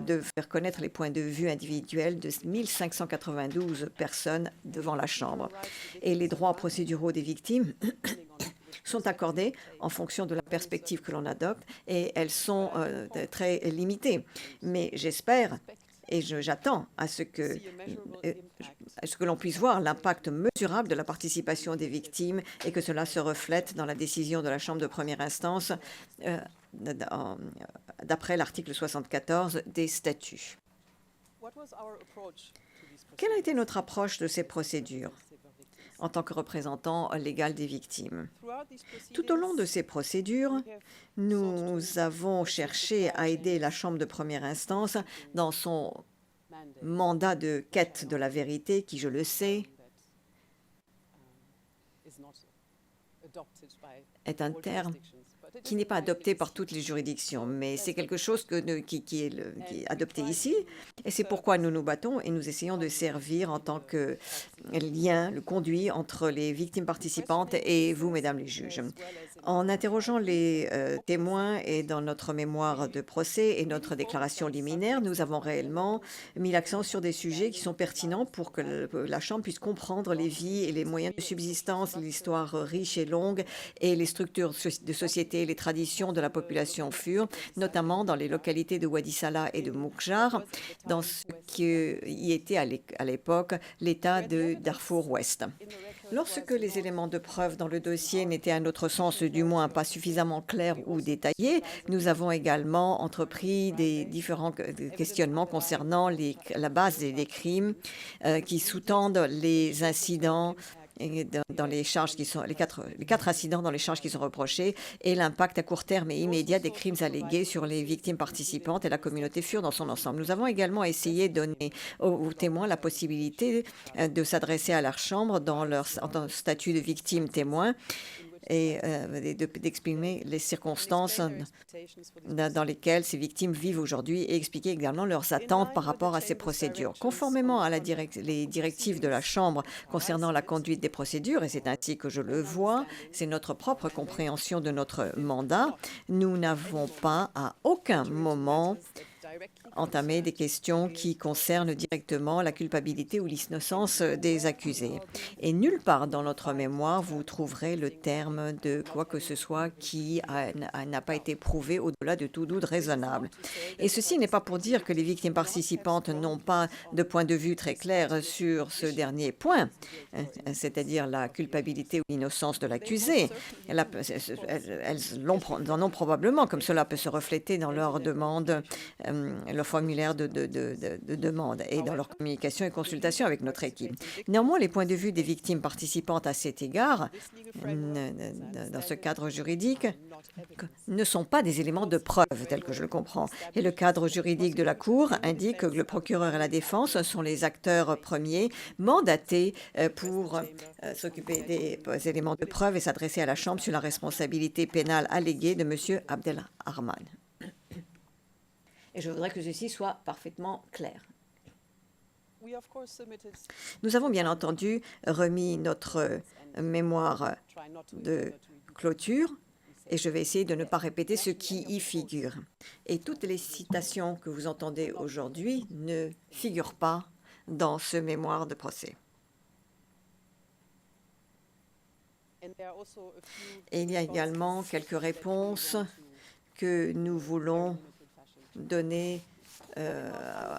de faire connaître les points de vue individuels de 1592 personnes devant la Chambre. Et les droits procéduraux des victimes sont accordés en fonction de la perspective que l'on adopte et elles sont très limitées. Mais j'espère et j'attends à ce que l'on puisse voir l'impact mesurable de la participation des victimes et que cela se reflète dans la décision de la Chambre de première instance d'après l'article 74 des statuts. Quelle a été notre approche de ces procédures en tant que représentant légal des victimes? Tout au long de ces procédures, nous avons cherché à aider la Chambre de première instance dans son mandat de quête de la vérité, qui, je le sais, est un terme qui n'est pas adopté par toutes les juridictions, mais c'est quelque chose qui est adopté ici. Et c'est pourquoi nous nous battons et nous essayons de servir en tant que lien, le conduit entre les victimes participantes et vous, mesdames les juges. En interrogeant les témoins et dans notre mémoire de procès et notre déclaration liminaire, nous avons réellement mis l'accent sur des sujets qui sont pertinents pour que la Chambre puisse comprendre les vies et les moyens de subsistance, l'histoire riche et longue et les structures de société, les traditions de la population FUR, notamment dans les localités de Wadi Salah et de Moukjar, dans ce qui y était à l'époque l'État de Darfour-Ouest. Lorsque les éléments de preuve dans le dossier n'étaient à notre sens du moins pas suffisamment clairs ou détaillés, nous avons également entrepris des différents questionnements concernant la base des crimes qui sous-tendent les incidents et dans les charges qui sont les quatre incidents dans les charges qui sont reprochées et l'impact à court terme et immédiat des crimes allégués sur les victimes participantes et la communauté FUR dans son ensemble. Nous avons également essayé de donner aux témoins la possibilité de s'adresser à leur chambre en tant que statut de victime témoin et d'exprimer les circonstances dans lesquelles ces victimes vivent aujourd'hui et expliquer également leurs attentes par rapport à ces procédures. Conformément à les directives de la Chambre concernant la conduite des procédures, et c'est ainsi que je le vois, c'est notre propre compréhension de notre mandat, nous n'avons pas à aucun moment entamer des questions qui concernent directement la culpabilité ou l'innocence des accusés. Et nulle part dans notre mémoire, vous trouverez le terme de quoi que ce soit qui n'a pas été prouvé au-delà de tout doute raisonnable. Et ceci n'est pas pour dire que les victimes participantes n'ont pas de point de vue très clair sur ce dernier point, c'est-à-dire la culpabilité ou l'innocence de l'accusé. Elles en ont probablement, comme cela peut se refléter dans leur demande, leur formulaire de demande et dans leur communication et consultation avec notre équipe. Néanmoins, les points de vue des victimes participantes à cet égard, dans ce cadre juridique, ne sont pas des éléments de preuve, tel que je le comprends. Et le cadre juridique de la Cour indique que le procureur et la défense sont les acteurs premiers mandatés pour s'occuper des éléments de preuve et s'adresser à la Chambre sur la responsabilité pénale alléguée de M. Abdelrahman. Et je voudrais que ceci soit parfaitement clair. Nous avons bien entendu remis notre mémoire de clôture et je vais essayer de ne pas répéter ce qui y figure. Et toutes les citations que vous entendez aujourd'hui ne figurent pas dans ce mémoire de procès. Et il y a également quelques réponses que nous voulons donner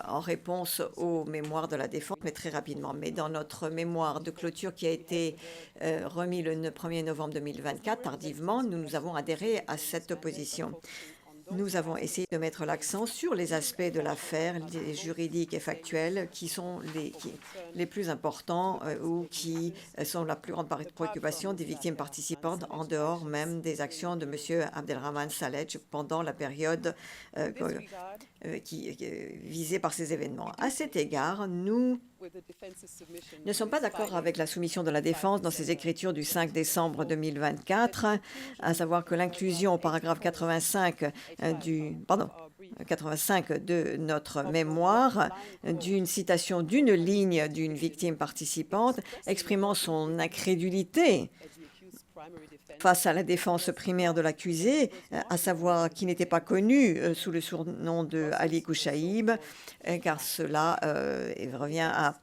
en réponse au mémoire de la défense, mais très rapidement. Mais dans notre mémoire de clôture qui a été remis le 1er novembre 2024, tardivement, nous avons adhéré à cette position. Nous avons essayé de mettre l'accent sur les aspects de l'affaire, les juridiques et factuels, qui sont les plus importants ou qui sont la plus grande préoccupation des victimes participantes, en dehors même des actions de M. Abdelrahman Saleh pendant la période visée par ces événements. À cet égard, nous ne sommes pas d'accord avec la soumission de la défense dans ses écritures du 5 décembre 2024, à savoir que l'inclusion au paragraphe 85 de notre mémoire d'une citation d'une ligne d'une victime participante exprimant son incrédulité face à la défense primaire de l'accusé, à savoir qui n'était pas connu sous le surnom de Ali Kouchaïb, car cela revient à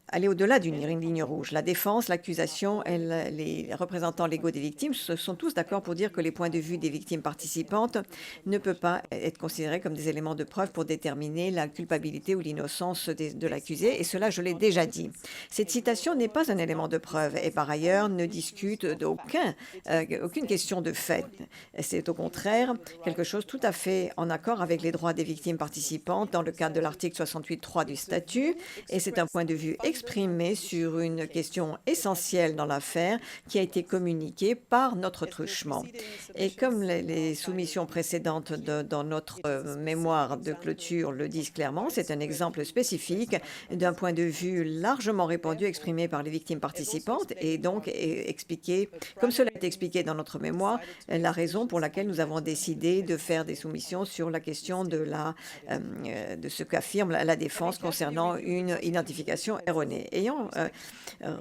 aller au-delà d'une ligne rouge. La défense, l'accusation et les représentants légaux des victimes sont tous d'accord pour dire que les points de vue des victimes participantes ne peuvent pas être considérés comme des éléments de preuve pour déterminer la culpabilité ou l'innocence de l'accusé, et cela, je l'ai déjà dit. Cette citation n'est pas un élément de preuve et par ailleurs ne discute d'aucune question de fait. C'est au contraire quelque chose tout à fait en accord avec les droits des victimes participantes dans le cadre de l'article 68.3 du statut, et c'est un point de vue exprimé sur une question essentielle dans l'affaire qui a été communiquée par notre truchement. Et comme les soumissions précédentes dans notre mémoire de clôture le disent clairement, c'est un exemple spécifique d'un point de vue largement répandu exprimé par les victimes participantes et donc expliqué, comme cela est expliqué dans notre mémoire, la raison pour laquelle nous avons décidé de faire des soumissions sur la question de ce qu'affirme la défense concernant une identification erronée. Ayant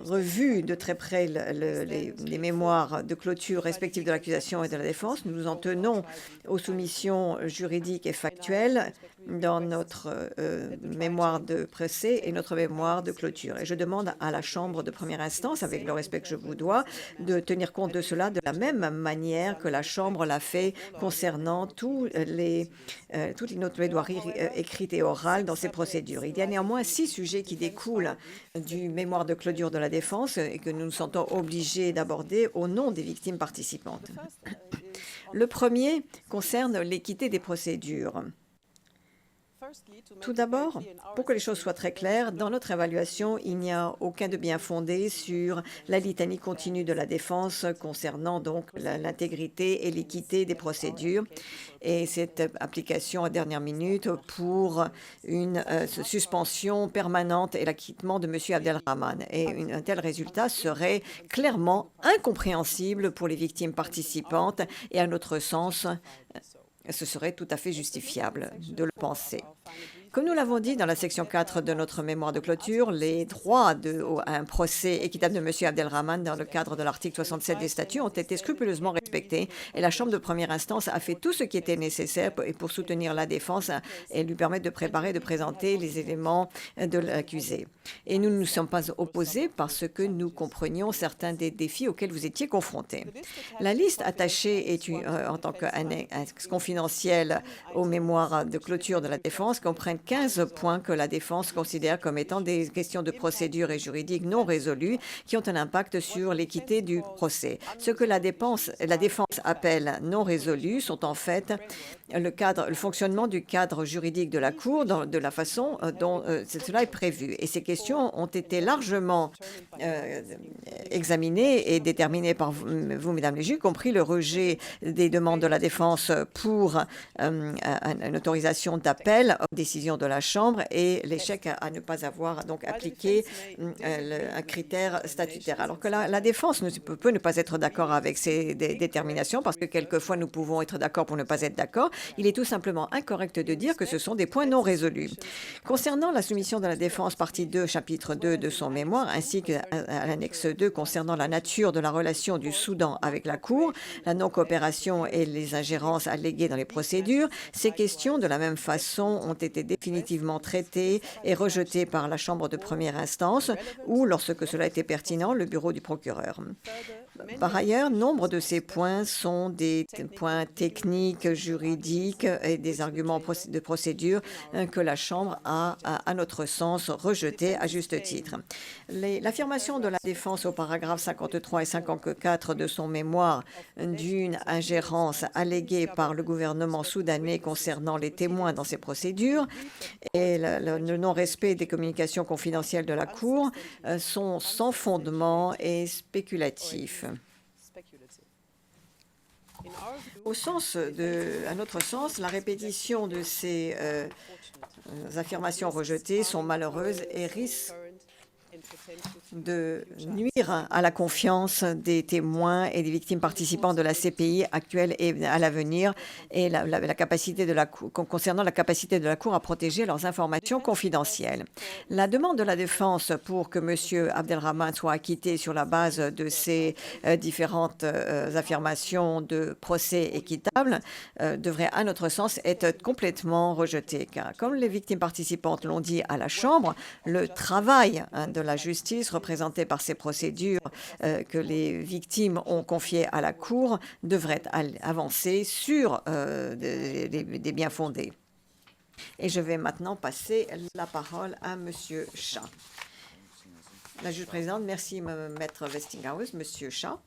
revu de très près les mémoires de clôture respectives de l'accusation et de la défense, nous nous en tenons aux soumissions juridiques et factuelles dans notre mémoire de procès et notre mémoire de clôture. Et je demande à la Chambre de première instance, avec le respect que je vous dois, de tenir compte de cela de la même manière que la Chambre l'a fait concernant toutes nos plaidoiries écrites et orales dans ces procédures. Il y a néanmoins 6 sujets qui découlent du mémoire de clôture de la défense et que nous nous sentons obligés d'aborder au nom des victimes participantes. Le premier concerne l'équité des procédures. Tout d'abord, pour que les choses soient très claires, dans notre évaluation, il n'y a aucun de bien fondé sur la litanie continue de la défense concernant donc l'intégrité et l'équité des procédures et cette application à dernière minute pour une suspension permanente et l'acquittement de M. Abdelrahman. Et un tel résultat serait clairement incompréhensible pour les victimes participantes et à notre sens, ce serait tout à fait justifiable de le penser. Comme nous l'avons dit dans la section 4 de notre mémoire de clôture, les droits à un procès équitable de M. Abdelrahman dans le cadre de l'article 67 des statuts ont été scrupuleusement respectés et la Chambre de première instance a fait tout ce qui était nécessaire pour soutenir la défense et lui permettre de préparer et de présenter les éléments de l'accusé. Et nous ne nous sommes pas opposés parce que nous comprenions certains des défis auxquels vous étiez confrontés. La liste attachée est en tant qu'annexe confidentielle aux mémoires de clôture de la défense comprennent 15 points que la défense considère comme étant des questions de procédure et juridique non résolues qui ont un impact sur l'équité du procès. Ce que la défense appelle non résolus sont en fait le fonctionnement du cadre juridique de la Cour de la façon dont cela est prévu. Et ces questions ont été largement examinées et déterminées par vous, mesdames les juges, y compris le rejet des demandes de la défense pour une autorisation d'appel aux décisions de la Chambre et l'échec à ne pas avoir donc appliqué un critère statutaire. Alors que la défense peut ne pas être d'accord avec ces détermination, parce que quelquefois nous pouvons être d'accord pour ne pas être d'accord. Il est tout simplement incorrect de dire que ce sont des points non résolus. Concernant la soumission de la défense, partie 2, chapitre 2 de son mémoire, ainsi qu'à l'annexe 2 concernant la nature de la relation du Soudan avec la Cour, la non-coopération et les ingérences alléguées dans les procédures, ces questions, de la même façon, ont été définitivement traitées et rejetées par la Chambre de première instance ou, lorsque cela était pertinent, le bureau du procureur. Par ailleurs, nombre de ces points sont des points techniques, juridiques et des arguments de procédure que la Chambre a, à notre sens, rejetés à juste titre. L'affirmation de la défense au paragraphe 53 et 54 de son mémoire d'une ingérence alléguée par le gouvernement soudanais concernant les témoins dans ces procédures et le non-respect des communications confidentielles de la Cour sont sans fondement et spéculatifs. À notre sens, la répétition de ces affirmations rejetées sont malheureuses et risquent de nuire à la confiance des témoins et des victimes participants de la CPI actuelle et à l'avenir, et la capacité de la Cour, concernant la capacité de la Cour à protéger leurs informations confidentielles. La demande de la défense pour que M. Abdelrahman soit acquitté sur la base de ces différentes affirmations de procès équitable devrait, à notre sens, être complètement rejetée. Car, comme les victimes participantes l'ont dit à la Chambre, le travail de la justice représentée par ces procédures que les victimes ont confiées à la Cour devrait avancer sur des biens fondés. Et je vais maintenant passer la parole à M. Shah. La juge présidente, merci Maître Westinghouse. M. Shah.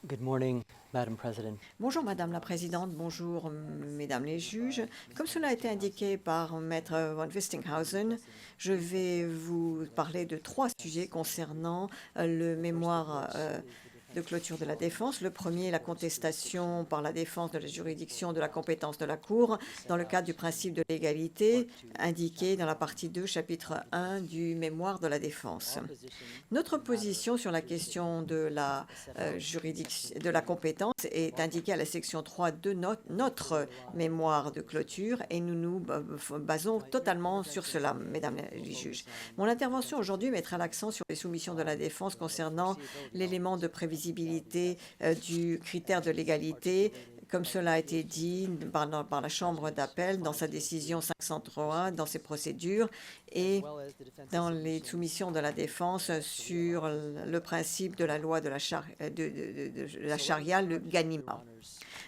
Good morning, Madam President. Bonjour Madame la Présidente, bonjour Mesdames les juges. Comme cela a été indiqué par Maître von Westinghausen, je vais vous parler de 3 sujets concernant le mémoire de clôture de la défense. Le premier, la contestation par la défense de la juridiction de la compétence de la Cour dans le cadre du principe de l'égalité indiqué dans la partie 2, chapitre 1 du mémoire de la défense. Notre position sur la question de la juridiction de la compétence est indiquée à la section 3 de notre mémoire de clôture et nous nous basons totalement sur cela, Mesdames les juges. Mon intervention aujourd'hui mettra l'accent sur les soumissions de la défense concernant l'élément de prévisibilité du critère de l'égalité, comme cela a été dit par la Chambre d'appel dans sa décision 503 dans ses procédures et dans les soumissions de la défense sur le principe de la loi de la charia, le Ganima.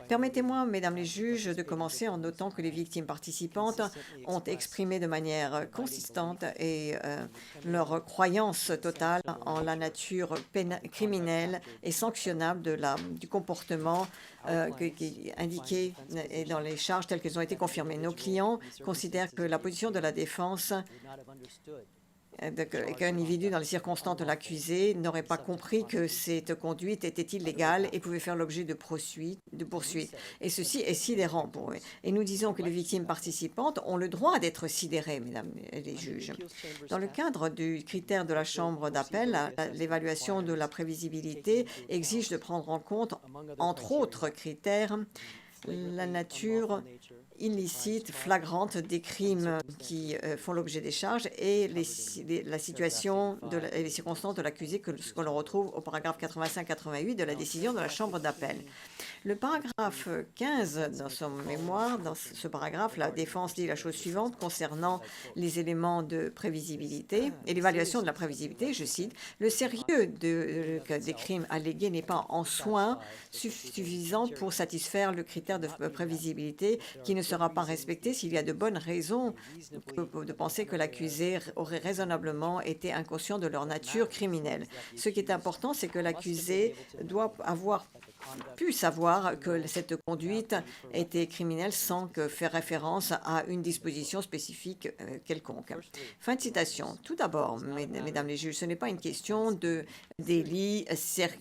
Permettez-moi, Mesdames les juges, de commencer en notant que les victimes participantes ont exprimé de manière consistante et leur croyance totale en la nature criminelle et sanctionnable du comportement qui est indiqué dans les charges telles qu'elles ont été confirmées. Nos clients considèrent que la position de la défense qu'un individu dans les circonstances de l'accusé n'aurait pas compris que cette conduite était illégale et pouvait faire l'objet de poursuites. Et ceci est sidérant pour eux. Et nous disons que les victimes participantes ont le droit d'être sidérées, Mesdames les juges. Dans le cadre du critère de la Chambre d'appel, l'évaluation de la prévisibilité exige de prendre en compte, entre autres critères, la nature illicite, flagrante des crimes qui font l'objet des charges et la situation et les circonstances de l'accusé que l'on retrouve au paragraphe 85-88 de la décision de la Chambre d'appel. Le paragraphe 15 dans son mémoire, dans ce paragraphe, la défense dit la chose suivante concernant les éléments de prévisibilité et l'évaluation de la prévisibilité, je cite, « Le sérieux des crimes allégués n'est pas en soi suffisant pour satisfaire le critère de prévisibilité qui ne sera pas respecté s'il y a de bonnes raisons de penser que l'accusé aurait raisonnablement été inconscient de leur nature criminelle. Ce qui est important, c'est que l'accusé doit avoir pu savoir que cette conduite était criminelle sans que faire référence à une disposition spécifique quelconque. Fin de citation. Tout d'abord, mesdames les juges, ce n'est pas une question de délit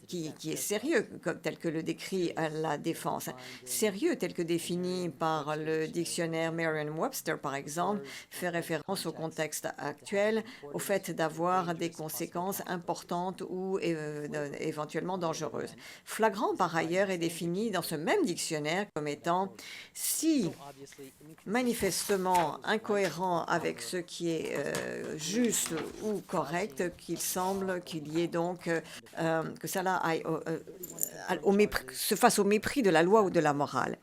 qui est sérieux, tel que le décrit la défense. Sérieux, tel que défini par le dictionnaire Merriam-Webster, par exemple, fait référence au contexte actuel, au fait d'avoir des conséquences importantes ou éventuellement dangereuses. Flagrant, par ailleurs, est défini dans ce même dictionnaire comme étant si manifestement incohérent avec ce qui est juste ou correct, qu'il semble qu'il y ait donc que cela aille se fasse au mépris de la loi ou de la morale.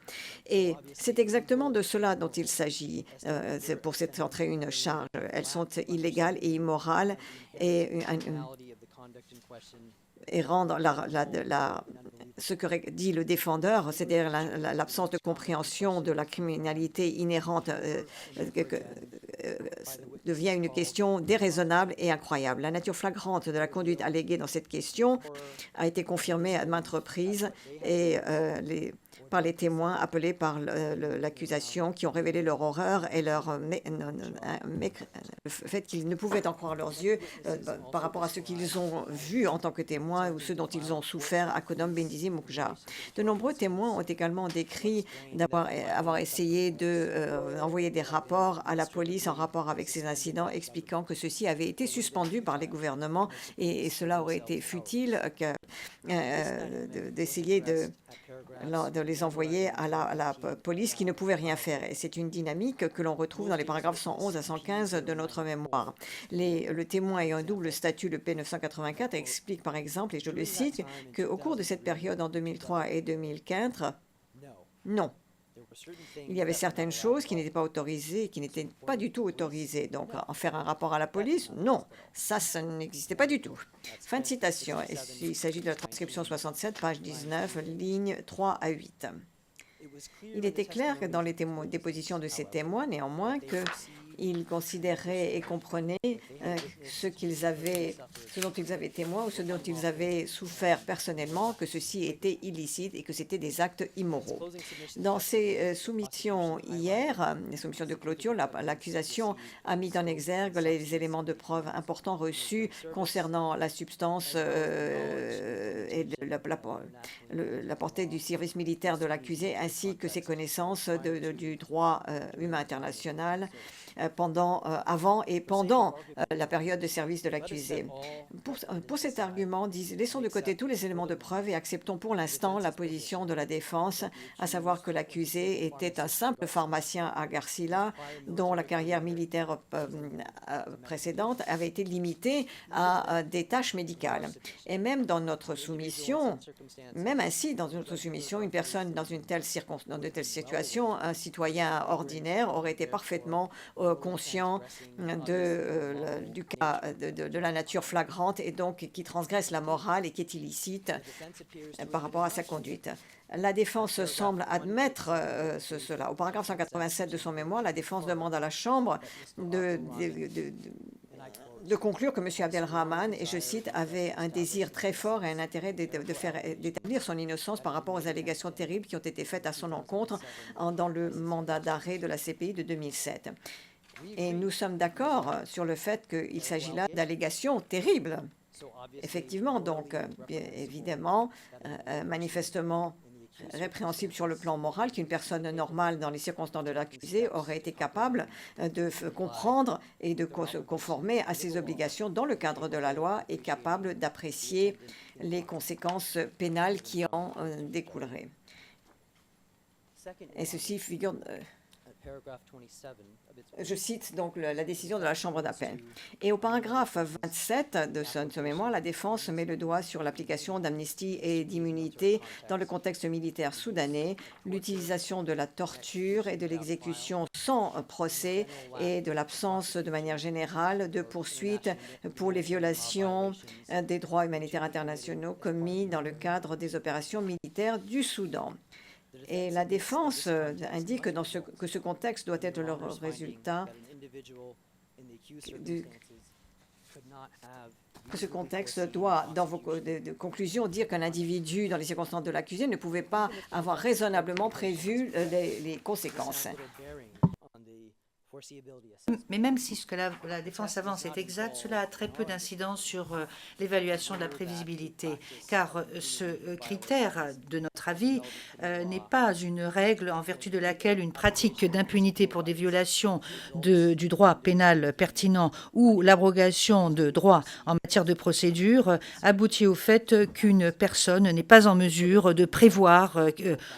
Et c'est exactement de cela dont il s'agit pour cette entrée une charge. Elles sont illégales et immorales et rendre ce que dit le défendeur, c'est-à-dire l'absence de compréhension de la criminalité inhérente, devient une question déraisonnable et incroyable. La nature flagrante de la conduite alléguée dans cette question a été confirmée à maintes reprises et par les témoins appelés par l'accusation qui ont révélé leur horreur et le fait qu'ils ne pouvaient en croire leurs yeux par rapport à ce qu'ils ont vu en tant que témoins ou ce dont ils ont souffert à Kodom, Bendizi, Moukja. De nombreux témoins ont également décrit avoir essayé d'envoyer des rapports à la police en rapport avec ces incidents, expliquant que ceux-ci avaient été suspendus par les gouvernements et cela aurait été futile d'essayer de les envoyer à la police qui ne pouvait rien faire. Et c'est une dynamique que l'on retrouve dans les paragraphes 111 à 115 de notre mémoire. Le témoin ayant un double statut, le P984, explique par exemple, et je le cite, qu'au cours de cette période en 2003 et 2004, non. Il y avait certaines choses qui n'étaient pas autorisées, qui n'étaient pas du tout autorisées. Donc, en faire un rapport à la police, non, ça n'existait pas du tout. Fin de citation. Il s'agit de la transcription 67, page 19, lignes 3 à 8. Il était clair que dans les dépositions de ces témoins, néanmoins, qu'ils considéraient et comprenaient ce dont ils avaient témoin ou ce dont ils avaient souffert personnellement, que ceci était illicite et que c'était des actes immoraux. Dans ces soumissions hier, les soumissions de clôture, l'accusation a mis en exergue les éléments de preuve importants reçus concernant la substance et la portée du service militaire de l'accusé, ainsi que ses connaissances du droit humain international avant et pendant la période de service de l'accusé. Pour cet argument, laissons de côté tous les éléments de preuve et acceptons pour l'instant la position de la défense, à savoir que l'accusé était un simple pharmacien à García, dont la carrière militaire précédente avait été limitée à des tâches médicales. Et même dans notre soumission, même ainsi, dans notre soumission, une personne dans de telles situations, un citoyen ordinaire aurait été parfaitement conscient du cas de la nature flagrante et donc qui transgresse la morale et qui est illicite par rapport à sa conduite. La défense semble admettre cela. Au paragraphe 187 de son mémoire, la défense demande à la Chambre de conclure que M. Abdelrahman, et je cite, avait un désir très fort et un intérêt d'établir son innocence par rapport aux allégations terribles qui ont été faites à son encontre dans le mandat d'arrêt de la CPI de 2007. Et nous sommes d'accord sur le fait qu'il s'agit là d'allégations terribles. Effectivement, donc, évidemment, manifestement répréhensible sur le plan moral qu'une personne normale dans les circonstances de l'accusé aurait été capable de comprendre et de se conformer à ses obligations dans le cadre de la loi et capable d'apprécier les conséquences pénales qui en découleraient. Et ceci figure... Je cite donc la décision de la Chambre d'appel. Et au paragraphe 27 de ce mémoire, la défense met le doigt sur l'application d'amnistie et d'immunité dans le contexte militaire soudanais, l'utilisation de la torture et de l'exécution sans procès et de l'absence de manière générale de poursuites pour les violations des droits humanitaires internationaux commis dans le cadre des opérations militaires du Soudan. Et la défense indique que ce contexte doit être le résultat que ce contexte doit, dans vos conclusions, dire qu'un individu, dans les circonstances de l'accusé, ne pouvait pas avoir raisonnablement prévu les conséquences. Mais même si ce que la défense avance est exact, cela a très peu d'incidence sur l'évaluation de la prévisibilité, car ce critère, de notre avis, n'est pas une règle en vertu de laquelle une pratique d'impunité pour des violations du droit pénal pertinent ou l'abrogation de droits en matière de procédure aboutit au fait qu'une personne n'est pas en mesure de prévoir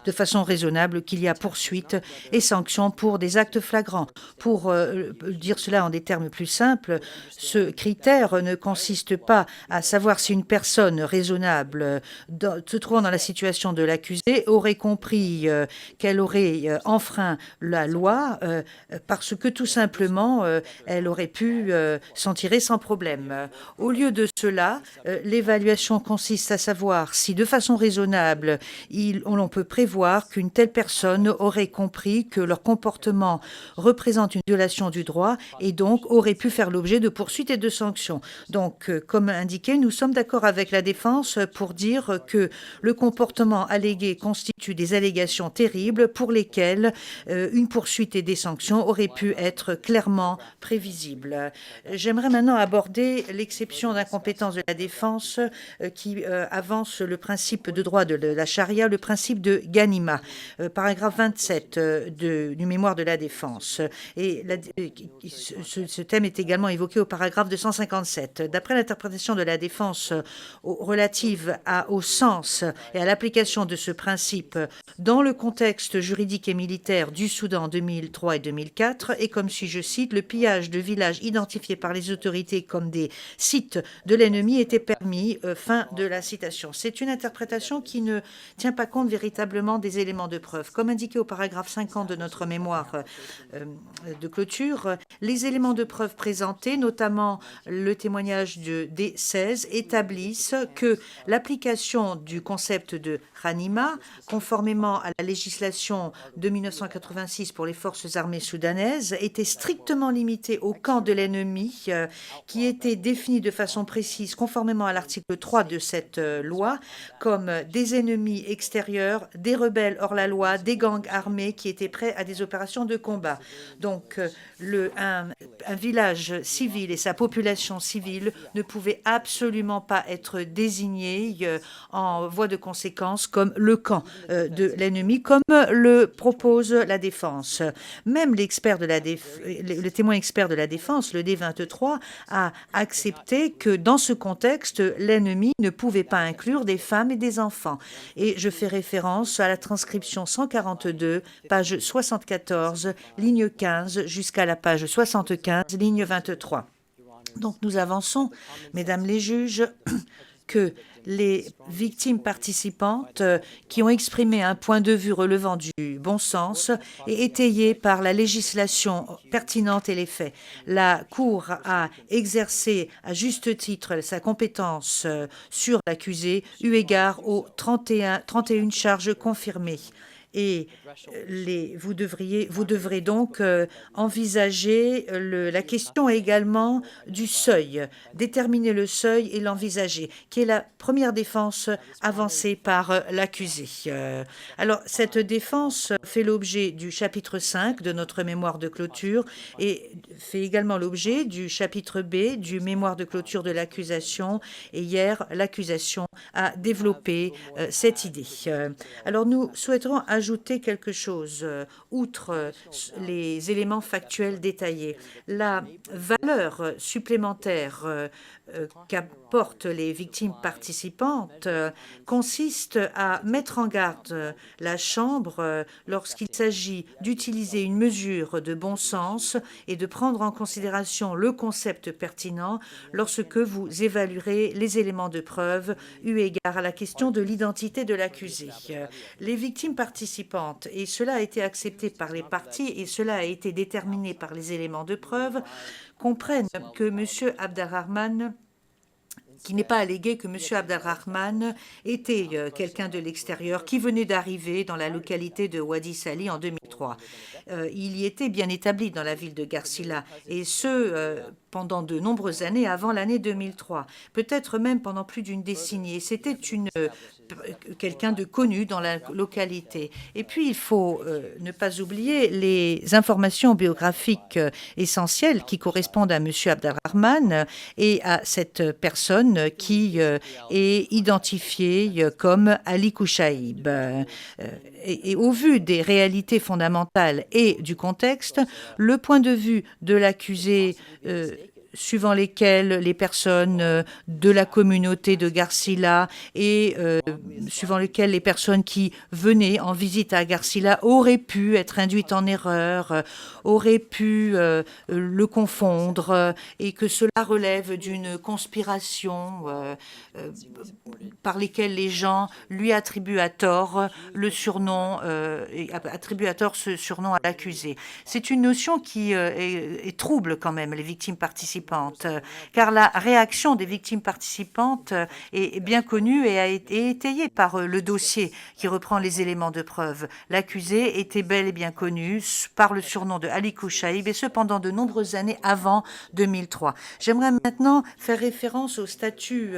de façon raisonnable qu'il y a poursuite et sanctions pour des actes flagrants. Pour dire cela en des termes plus simples, ce critère ne consiste pas à savoir si une personne raisonnable se trouvant dans la situation de l'accusé aurait compris qu'elle aurait enfreint la loi parce que tout simplement elle aurait pu s'en tirer sans problème. Au lieu de cela, l'évaluation consiste à savoir si de façon raisonnable on peut prévoir qu'une telle personne aurait compris que leur comportement représente une violation du droit et donc aurait pu faire l'objet de poursuites et de sanctions. Donc, comme indiqué, nous sommes d'accord avec la défense pour dire que le comportement allégué constitue des allégations terribles pour lesquelles une poursuite et des sanctions auraient pu être clairement prévisibles. J'aimerais maintenant aborder l'exception d'incompétence de la défense qui avance le principe de droit de la charia, le principe de Ghanima, paragraphe 27 du mémoire de la défense. Et ce thème est également évoqué au paragraphe 257. D'après l'interprétation de la défense relative au sens et à l'application de ce principe dans le contexte juridique et militaire du Soudan en 2003 et 2004, et comme si, je cite, le pillage de villages identifiés par les autorités comme des sites de l'ennemi était permis, fin de la citation. C'est une interprétation qui ne tient pas compte véritablement des éléments de preuve. Comme indiqué au paragraphe 50 de notre mémoire de clôture, les éléments de preuve présentés, notamment le témoignage de D16, établissent que l'application du concept de Ghanima, conformément à la législation de 1986 pour les forces armées soudanaises, était strictement limitée au camp de l'ennemi qui était défini de façon précise, conformément à l'article 3 de cette loi, comme des ennemis extérieurs, des rebelles hors la loi, des gangs armés qui étaient prêts à des opérations de combat. Donc, un village civil et sa population civile ne pouvaient absolument pas être désignés en voie de conséquence comme le camp de l'ennemi, comme le propose la défense. Même le témoin expert de la défense, le D23, a accepté que dans ce contexte, l'ennemi ne pouvait pas inclure des femmes et des enfants. Et je fais référence à la transcription 142, page 74, ligne 15, jusqu'à la page 75, ligne 23. Donc nous avançons, mesdames les juges, que les victimes participantes qui ont exprimé un point de vue relevant du bon sens et étayé par la législation pertinente et les faits. La Cour a exercé à juste titre sa compétence sur l'accusé eu égard aux 31 charges confirmées. Et vous devrez donc envisager la question également du seuil, déterminer le seuil et l'envisager, qui est la première défense avancée par l'accusé. Alors, cette défense fait l'objet du chapitre 5 de notre mémoire de clôture et fait également l'objet du chapitre B du mémoire de clôture de l'accusation. Et hier, l'accusation a développé cette idée. Alors, nous souhaiterons ajouter quelque chose, outre les éléments factuels détaillés. La valeur supplémentaire qu'apportent les victimes participantes consiste à mettre en garde la Chambre lorsqu'il s'agit d'utiliser une mesure de bon sens et de prendre en considération le concept pertinent lorsque vous évaluerez les éléments de preuve eu égard à la question de l'identité de l'accusé. Les victimes participantes, et cela a été accepté par les parties et cela a été déterminé par les éléments de preuve, comprennent que M. Abdelrahman qui n'est pas allégué que M. Abdelrahman était quelqu'un de l'extérieur qui venait d'arriver dans la localité de Wadi Sali en 2003. Il y était bien établi dans la ville de Garcila, et ce, pendant de nombreuses années avant l'année 2003, peut-être même pendant plus d'une décennie. C'était quelqu'un de connu dans la localité. Et puis, il faut ne pas oublier les informations biographiques essentielles qui correspondent à M. Abdelrahman et à cette personne qui est identifiée comme Ali Kouchaïb. Et au vu des réalités fondamentales et du contexte, le point de vue de l'accusé suivant lesquels les personnes de la communauté de Garcila et suivant lesquels les personnes qui venaient en visite à Garcila auraient pu être induites en erreur, auraient pu le confondre, et que cela relève d'une conspiration par lesquelles les gens lui attribuent à tort le surnom, attribuent à tort ce surnom à l'accusé. C'est une notion qui est trouble quand même les victimes participantes, car la réaction des victimes participantes est bien connue et a été étayée par le dossier qui reprend les éléments de preuve. L'accusé était bel et bien connu par le surnom de Ali Kouchaïb, et cependant de nombreuses années avant 2003. J'aimerais maintenant faire référence au statut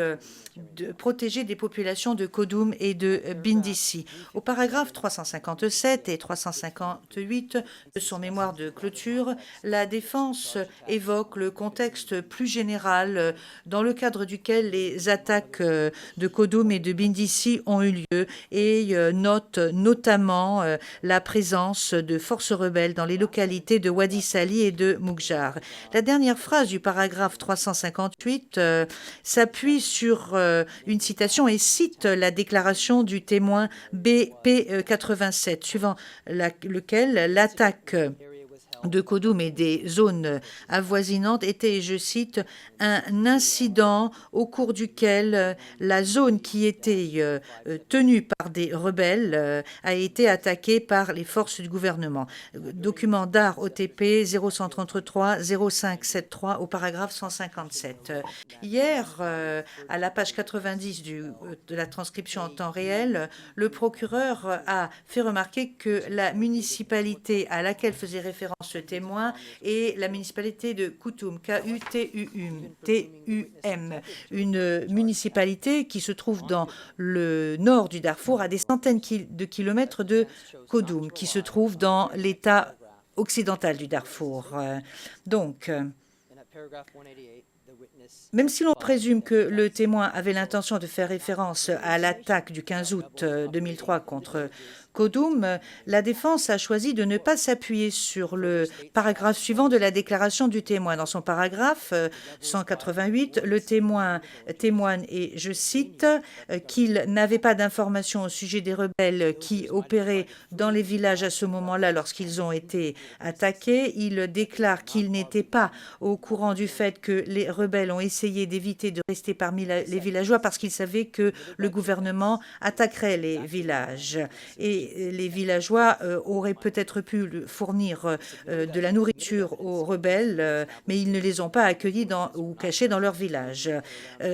protégé des populations de Kodoum et de Bindissi. Au paragraphe 357 et 358 de son mémoire de clôture, la défense évoque le contexte plus général dans le cadre duquel les attaques de Kodoum et de Bindissi ont eu lieu, et note notamment la présence de forces rebelles dans les localités de Wadi Sali et de Moukjar. La dernière phrase du paragraphe 358 s'appuie sur une citation et cite la déclaration du témoin BP87, suivant lequel l'attaque de Kodoum et des zones avoisinantes était, je cite, un incident au cours duquel la zone qui était tenue par des rebelles a été attaquée par les forces du gouvernement. Document d'art OTP 0133 0573 au paragraphe 157. Hier, à la page 90 de la transcription en temps réel, le procureur a fait remarquer que la municipalité à laquelle faisait référence ce témoin est la municipalité de Koutoum, K-U-T-U-M, une municipalité qui se trouve dans le nord du Darfour, à des centaines de kilomètres de Kodoum, qui se trouve dans l'état occidental du Darfour. Donc, même si l'on présume que le témoin avait l'intention de faire référence à l'attaque du 15 août 2003 contre Kodoum, la défense a choisi de ne pas s'appuyer sur le paragraphe suivant de la déclaration du témoin. Dans son paragraphe 188, le témoin témoigne, et je cite, qu'il n'avait pas d'informations au sujet des rebelles qui opéraient dans les villages à ce moment-là lorsqu'ils ont été attaqués. Il déclare qu'il n'était pas au courant du fait que les rebelles ont essayé d'éviter de rester parmi les villageois parce qu'ils savaient que le gouvernement attaquerait les villages. Et les villageois auraient peut-être pu fournir de la nourriture aux rebelles, mais ils ne les ont pas accueillis ou cachés dans leur village.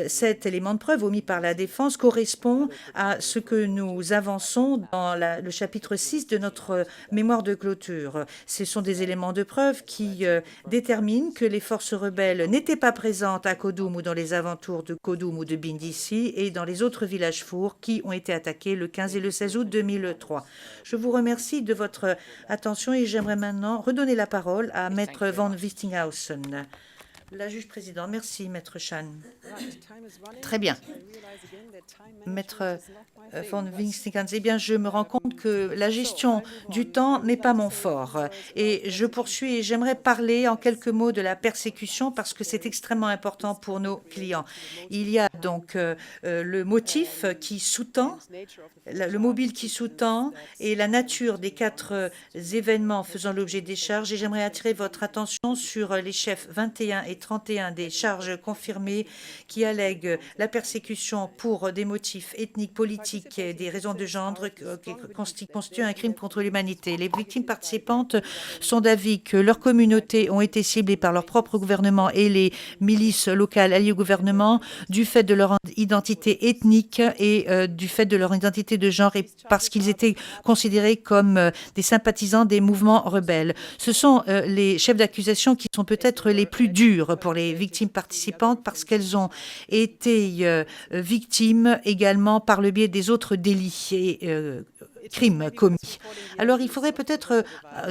Cet élément de preuve omis par la défense correspond à ce que nous avançons dans le chapitre 6 de notre mémoire de clôture. Ce sont des éléments de preuve qui déterminent que les forces rebelles n'étaient pas présentes à Kodoum ou dans les alentours de Kodoum ou de Bindissi et dans les autres villages fours qui ont été attaqués le 15 et le 16 août 2003. Je vous remercie de votre attention et j'aimerais maintenant redonner la parole à Maître Van Wistinghausen. La juge présidente. Merci, Maître Chan. Très bien. Maître Van Wistinghausen, eh bien, je me rends compte que la gestion du temps n'est pas mon fort. Et je poursuis et j'aimerais parler en quelques mots de la persécution parce que c'est extrêmement important pour nos clients. Il y a donc le motif qui sous-tend, le mobile qui sous-tend et la nature des 4 événements faisant l'objet des charges. Et j'aimerais attirer votre attention sur les chefs 21 et 31 des charges confirmées qui allèguent la persécution pour des motifs ethniques, politiques et des raisons de genre qui constituent un crime contre l'humanité. Les victimes participantes sont d'avis que leurs communautés ont été ciblées par leur propre gouvernement et les milices locales alliées au gouvernement du fait de de leur identité ethnique et du fait de leur identité de genre et parce qu'ils étaient considérés comme des sympathisants des mouvements rebelles. Ce sont les chefs d'accusation qui sont peut-être les plus durs pour les victimes participantes parce qu'elles ont été victimes également par le biais des autres délits et crimes commis. Alors, il faudrait peut-être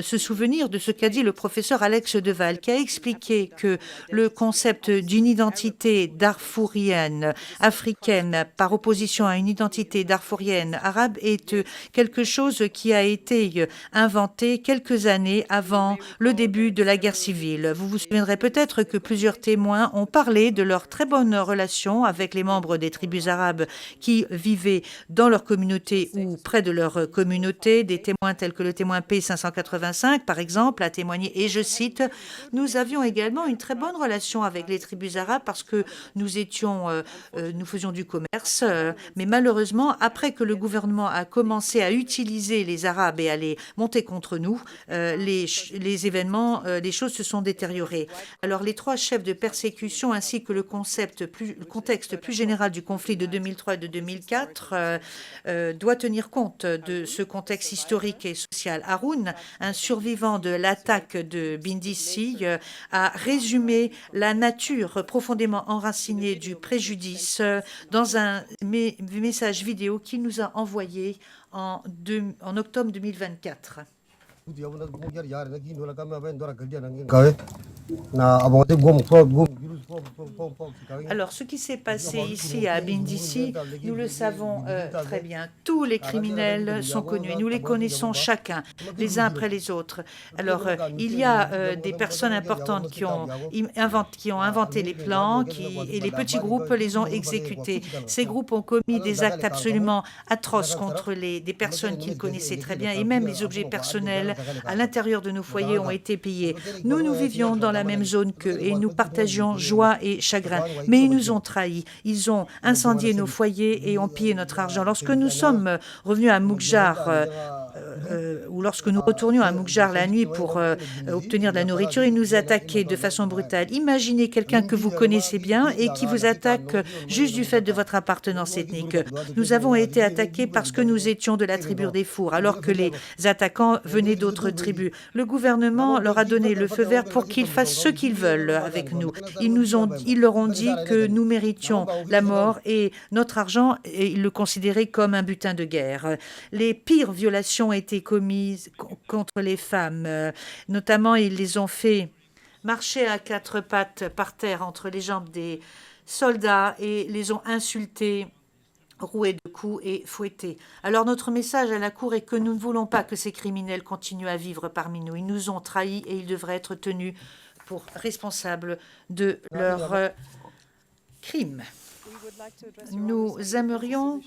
se souvenir de ce qu'a dit le professeur Alex Deval, qui a expliqué que le concept d'une identité darfourienne africaine par opposition à une identité darfourienne arabe est quelque chose qui a été inventé quelques années avant le début de la guerre civile. Vous vous souviendrez peut-être que plusieurs témoins ont parlé de leur très bonne relation avec les membres des tribus arabes qui vivaient dans leur communauté ou près de leur communauté. Des témoins tels que le témoin P585, par exemple, a témoigné, et je cite, « Nous avions également une très bonne relation avec les tribus arabes parce que nous faisions du commerce, mais malheureusement, après que le gouvernement a commencé à utiliser les Arabes et à les monter contre nous, les choses se sont détériorées. » Alors, les trois chefs de persécution ainsi que le contexte plus général du conflit de 2003 et de 2004 doit tenir compte de ce contexte historique et social. Haroun, un survivant de l'attaque de Bindisi, a résumé la nature profondément enracinée du préjudice dans un message vidéo qu'il nous a envoyé en octobre 2024. Alors, ce qui s'est passé ici à Bindisi, nous le savons très bien. Tous les criminels sont connus et nous les connaissons chacun, les uns après les autres. Alors, il y a des personnes importantes qui ont inventé les plans et les petits groupes les ont exécutés. Ces groupes ont commis des actes absolument atroces contre des personnes qu'ils connaissaient très bien et même les objets personnels à l'intérieur de nos foyers ont été pillés. Nous vivions dans la même zone qu'eux et nous partagions joie et chagrin. Mais ils nous ont trahis. Ils ont incendié nos foyers et ont pillé notre argent. Lorsque nous sommes revenus à Moukjar, ou lorsque nous retournions à Moukjar la nuit pour obtenir de la nourriture, ils nous attaquaient de façon brutale. Imaginez quelqu'un que vous connaissez bien et qui vous attaque juste du fait de votre appartenance ethnique. Nous avons été attaqués parce que nous étions de la tribu des Fours, alors que les attaquants venaient d'autres tribus. Le gouvernement leur a donné le feu vert pour qu'ils fassent ce qu'ils veulent avec nous. Ils leur ont dit que nous méritions la mort et notre argent, et ils le considéraient comme un butin de guerre. Les pires violations ont été commises contre les femmes. Notamment, ils les ont fait marcher à quatre pattes par terre entre les jambes des soldats et les ont insultés, roués de coups et fouettés. Alors notre message à la Cour est que nous ne voulons pas que ces criminels continuent à vivre parmi nous. Ils nous ont trahis et ils devraient être tenus pour responsables de leurs crimes. Nous aimerions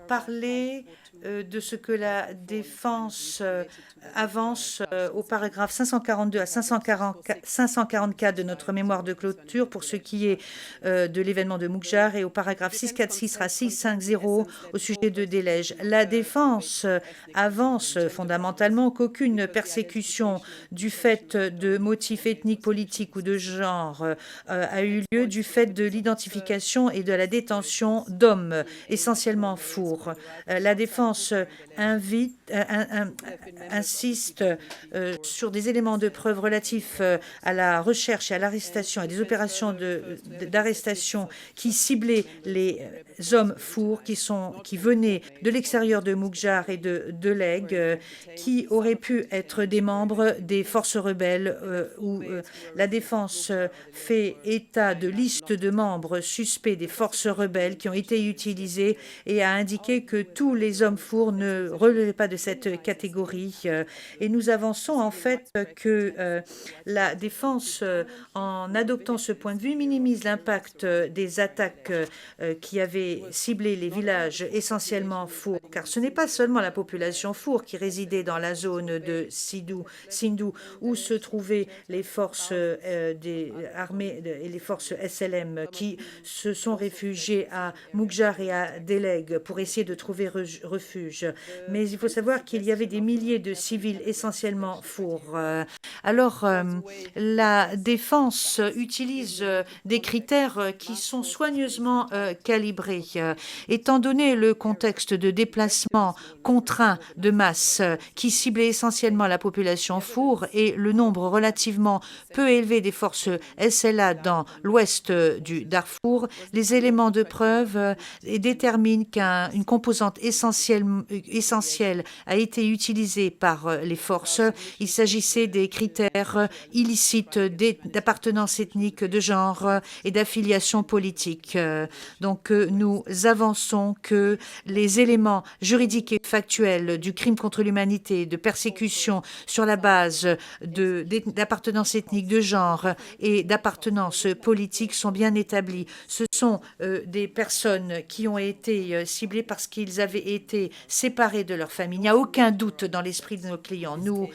parler de ce que la défense avance au paragraphe 542 à 544 de notre mémoire de clôture pour ce qui est de l'événement de Moukjar et au paragraphe 646 à 650 au sujet de Delej. La défense avance fondamentalement qu'aucune persécution du fait de motifs ethniques, politiques ou de genre a eu lieu du fait de l'identification et de la détention d'hommes, essentiellement fours. La défense insiste sur des éléments de preuve relatifs à la recherche et à l'arrestation et des opérations d'arrestation qui ciblaient les hommes fours qui venaient de l'extérieur de Moukjar et de Leg, qui auraient pu être des membres des forces rebelles où la défense fait état de listes de membres suspects des forces rebelles qui ont été utilisées et a indiqué que tous les hommes fours ne relevaient pas de cette catégorie. Et nous avançons en fait que la défense, en adoptant ce point de vue, minimise l'impact des attaques qui avaient ciblé les villages essentiellement fours, car ce n'est pas seulement la population four qui résidait dans la zone de Sindou, où se trouvaient les forces des armées et les forces SLM qui se sont réfugiées réfugiés à Moukjar et à Délègue pour essayer de trouver refuge. Mais il faut savoir qu'il y avait des milliers de civils, essentiellement fourrs. Alors, la défense utilise des critères qui sont soigneusement calibrés. Étant donné le contexte de déplacement contraint de masse qui ciblait essentiellement la population fourre et le nombre relativement peu élevé des forces SLA dans l'ouest du Darfour, les éléments de preuve déterminent qu'une composante essentielle a été utilisée par les forces. Il s'agissait des critères illicites d'appartenance ethnique, de genre et d'affiliation politique. Donc, nous avançons que les éléments juridiques et factuels du crime contre l'humanité, de persécution sur la base d'appartenance ethnique, de genre et d'appartenance politique sont bien établis. Ce sont des personnes qui ont été ciblées parce qu'ils avaient été séparés de leur famille. Il n'y a aucun doute dans l'esprit de nos clients. Nous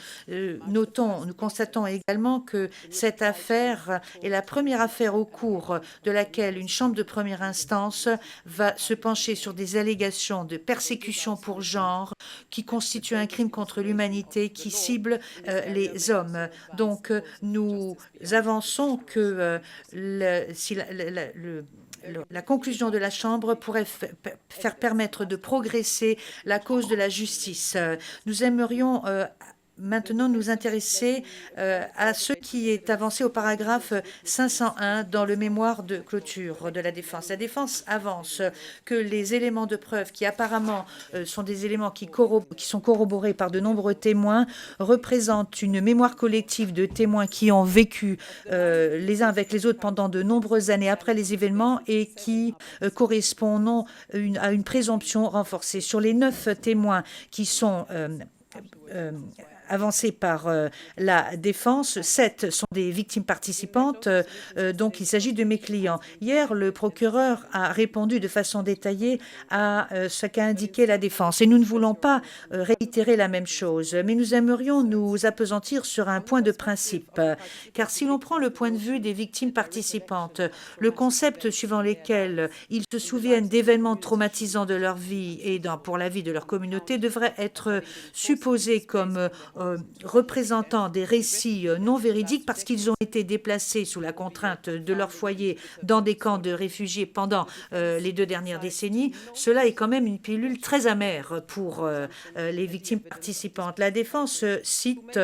constatons également que cette affaire est la première affaire au cours de laquelle une chambre de première instance va se pencher sur des allégations de persécution pour genre qui constituent un crime contre l'humanité qui cible les hommes. Donc, nous avançons que si la conclusion de la Chambre pourrait faire permettre de progresser la cause de la justice. Nous aimerions maintenant nous intéresser à ce qui est avancé au paragraphe 501 dans le mémoire de clôture de la défense. La défense avance que les éléments de preuve qui apparemment sont des éléments qui sont corroborés par de nombreux témoins représentent une mémoire collective de témoins qui ont vécu les uns avec les autres pendant de nombreuses années après les événements et qui correspondent à une présomption renforcée. Sur les 9 témoins qui sont avancés par la défense, 7 sont des victimes participantes, donc il s'agit de mes clients. Hier, le procureur a répondu de façon détaillée à ce qu'a indiqué la défense. Et nous ne voulons pas réitérer la même chose, mais nous aimerions nous appesantir sur un point de principe. Car si l'on prend le point de vue des victimes participantes, le concept suivant lesquels ils se souviennent d'événements traumatisants de leur vie et pour la vie de leur communauté devrait être supposé comme représentant des récits non véridiques parce qu'ils ont été déplacés sous la contrainte de leur foyer dans des camps de réfugiés pendant les 2 dernières décennies. Cela est quand même une pilule très amère pour les victimes participantes. La défense cite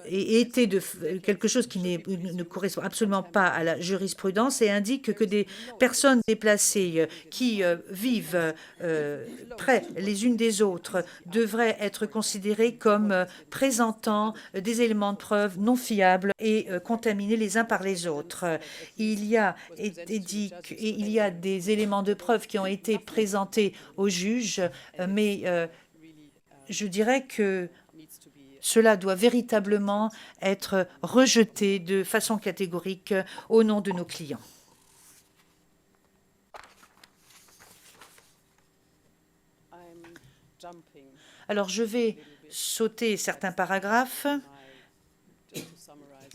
était de quelque chose qui ne correspond absolument pas à la jurisprudence et indique que des personnes déplacées qui vivent près les unes des autres devraient être considérées comme présentant des éléments de preuve non fiables et contaminés les uns par les autres. Il y a des éléments de preuve qui ont été présentés au juge, mais je dirais que cela doit véritablement être rejeté de façon catégorique au nom de nos clients. Alors, je vais sauter certains paragraphes,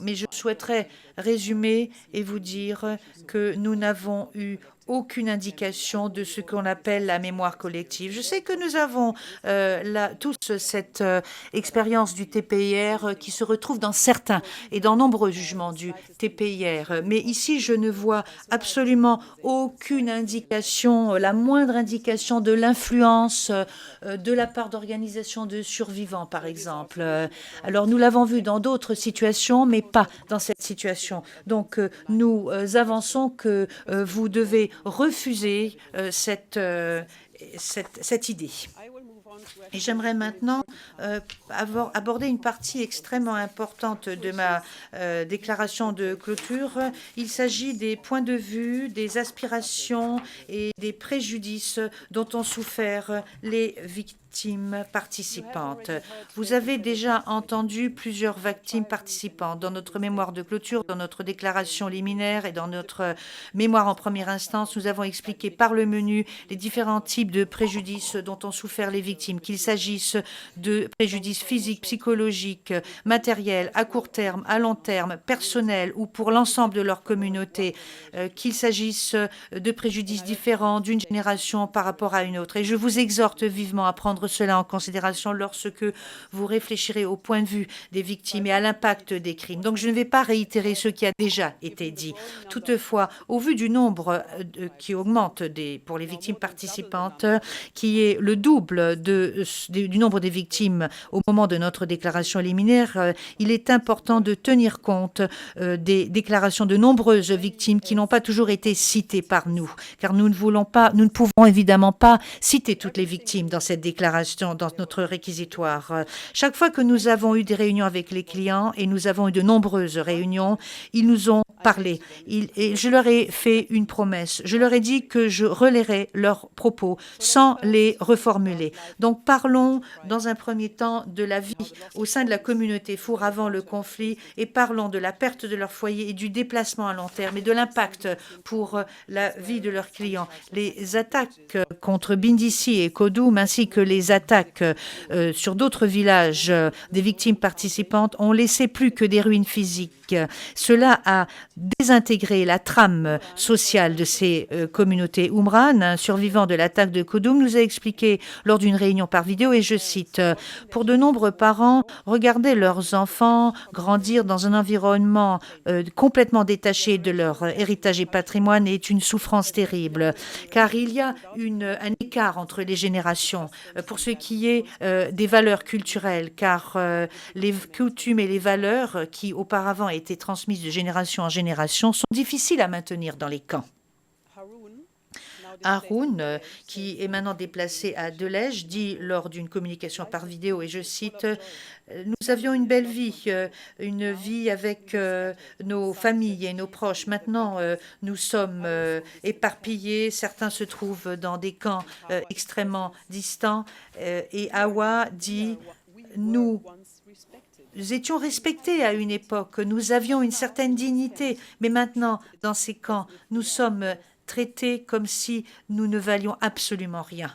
mais je souhaiterais résumer et vous dire que nous n'avons eu aucune indication de ce qu'on appelle la mémoire collective. Je sais que nous avons tous cette expérience du TPIR qui se retrouve dans certains et dans nombreux jugements du TPIR. Mais ici, je ne vois absolument aucune indication, la moindre indication de l'influence de la part d'organisations de survivants, par exemple. Alors, nous l'avons vu dans d'autres situations, mais pas dans cette situation. Donc, nous avançons que vous devez refuser cette idée. Et j'aimerais maintenant aborder une partie extrêmement importante de ma déclaration de clôture. Il s'agit des points de vue, des aspirations et des préjudices dont ont souffert les victimes victimes participantes. Vous avez déjà entendu plusieurs victimes participantes dans notre mémoire de clôture, dans notre déclaration liminaire et dans notre mémoire en première instance. Nous avons expliqué par le menu les différents types de préjudices dont ont souffert les victimes, qu'il s'agisse de préjudices physiques, psychologiques, matériels, à court terme, à long terme, personnels ou pour l'ensemble de leur communauté, qu'il s'agisse de préjudices différents d'une génération par rapport à une autre. Et je vous exhorte vivement à prendre cela en considération lorsque vous réfléchirez au point de vue des victimes et à l'impact des crimes. Donc je ne vais pas réitérer ce qui a déjà été dit. Toutefois, au vu du nombre qui augmente pour les victimes participantes, qui est le double du nombre des victimes au moment de notre déclaration liminaire, il est important de tenir compte des déclarations de nombreuses victimes qui n'ont pas toujours été citées par nous, car nous ne pouvons évidemment pas citer toutes les victimes dans cette déclaration, dans notre réquisitoire. Chaque fois que nous avons eu des réunions avec les clients, et nous avons eu de nombreuses réunions, ils nous ont parlé. Et je leur ai fait une promesse. Je leur ai dit que je relayerais leurs propos sans les reformuler. Donc parlons dans un premier temps de la vie au sein de la communauté Four avant le conflit et parlons de la perte de leur foyer et du déplacement à long terme et de l'impact pour la vie de leurs clients. Les attaques contre Bindisi et Kodoum ainsi que les attaques sur d'autres villages des victimes participantes ont laissé plus que des ruines physiques. Cela a désintégré la trame sociale de ces communautés. Oumran, un survivant de l'attaque de Kodoum, nous a expliqué lors d'une réunion par vidéo, et je cite, « Pour de nombreux parents, regarder leurs enfants grandir dans un environnement complètement détaché de leur héritage et patrimoine est une souffrance terrible, car il y a un écart entre les générations pour ce qui est des valeurs culturelles, car les coutumes et les valeurs qui auparavant étaient transmises de génération en génération sont difficiles à maintenir dans les camps. Haroun, qui est maintenant déplacé à Delège, dit lors d'une communication par vidéo, et je cite, « Nous avions une belle vie avec nos familles et nos proches. Maintenant, nous sommes éparpillés. Certains se trouvent dans des camps extrêmement distants. » Et Awa dit, « Nous étions respectés à une époque. Nous avions une certaine dignité. Mais maintenant, dans ces camps, nous sommes traités comme si nous ne valions absolument rien. »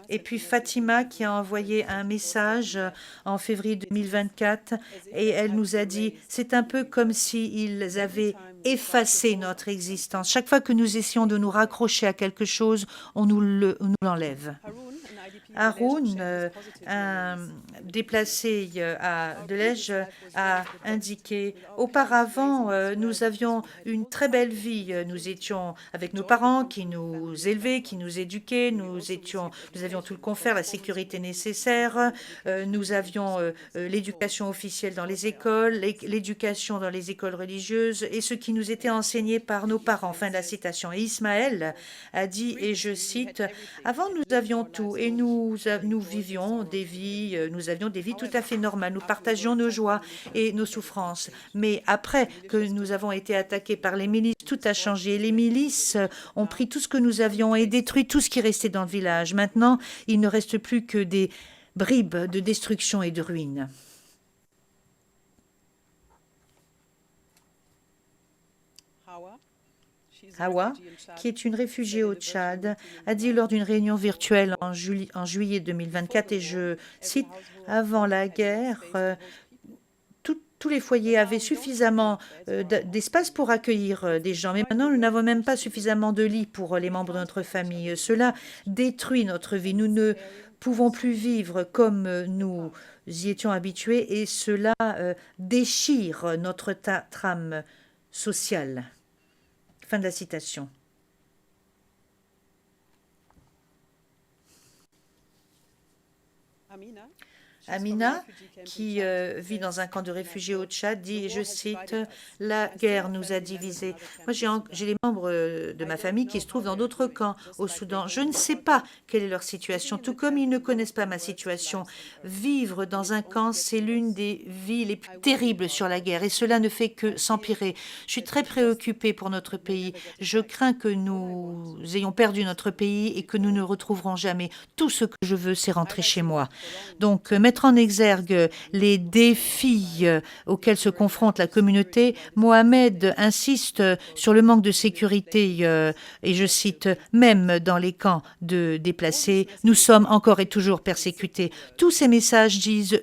Et puis Fatima qui a envoyé un message en février 2024 et elle nous a dit « C'est un peu comme s'ils avaient effacé notre existence. Chaque fois que nous essayons de nous raccrocher à quelque chose, on nous l'enlève. » Haroun, un déplacé à Delège, a indiqué « Auparavant, nous avions une très belle vie. Nous étions avec nos parents qui nous élevaient, qui nous éduquaient. Nous avions tout le confort, la sécurité nécessaire. Nous avions l'éducation officielle dans les écoles, l'éducation dans les écoles religieuses et ce qui nous était enseigné par nos parents. » Fin de la citation. Et Ismaël a dit, et je cite, « Avant, nous avions tout et nous vivions des vies, nous avions des vies tout à fait normales. Nous partagions nos joies et nos souffrances. Mais après que nous avons été attaqués par les milices, tout a changé. Les milices ont pris tout ce que nous avions et détruit tout ce qui restait dans le village. Maintenant, il ne reste plus que des bribes de destruction et de ruines. » Hawa, qui est une réfugiée au Tchad, a dit lors d'une réunion virtuelle en juillet 2024, et je cite, « Avant la guerre, tous les foyers avaient suffisamment d'espace pour accueillir des gens. Mais maintenant, nous n'avons même pas suffisamment de lits pour les membres de notre famille. Cela détruit notre vie. Nous ne pouvons plus vivre comme nous y étions habitués et cela déchire notre trame sociale. » Fin de la citation. Amina, qui vit dans un camp de réfugiés au Tchad, dit, et je cite, « La guerre nous a divisés ». Moi, j'ai des membres de ma famille qui se trouvent dans d'autres camps au Soudan. Je ne sais pas quelle est leur situation, tout comme ils ne connaissent pas ma situation. Vivre dans un camp, c'est l'une des vies les plus terribles sur la guerre, et cela ne fait que s'empirer. Je suis très préoccupée pour notre pays. Je crains que nous ayons perdu notre pays et que nous ne retrouverons jamais. Tout ce que je veux, c'est rentrer chez moi. Donc, mettre en exergue les défis auxquels se confronte la communauté, Mohamed insiste sur le manque de sécurité et je cite, « Même dans les camps de déplacés, nous sommes encore et toujours persécutés. » Tous ces messages disent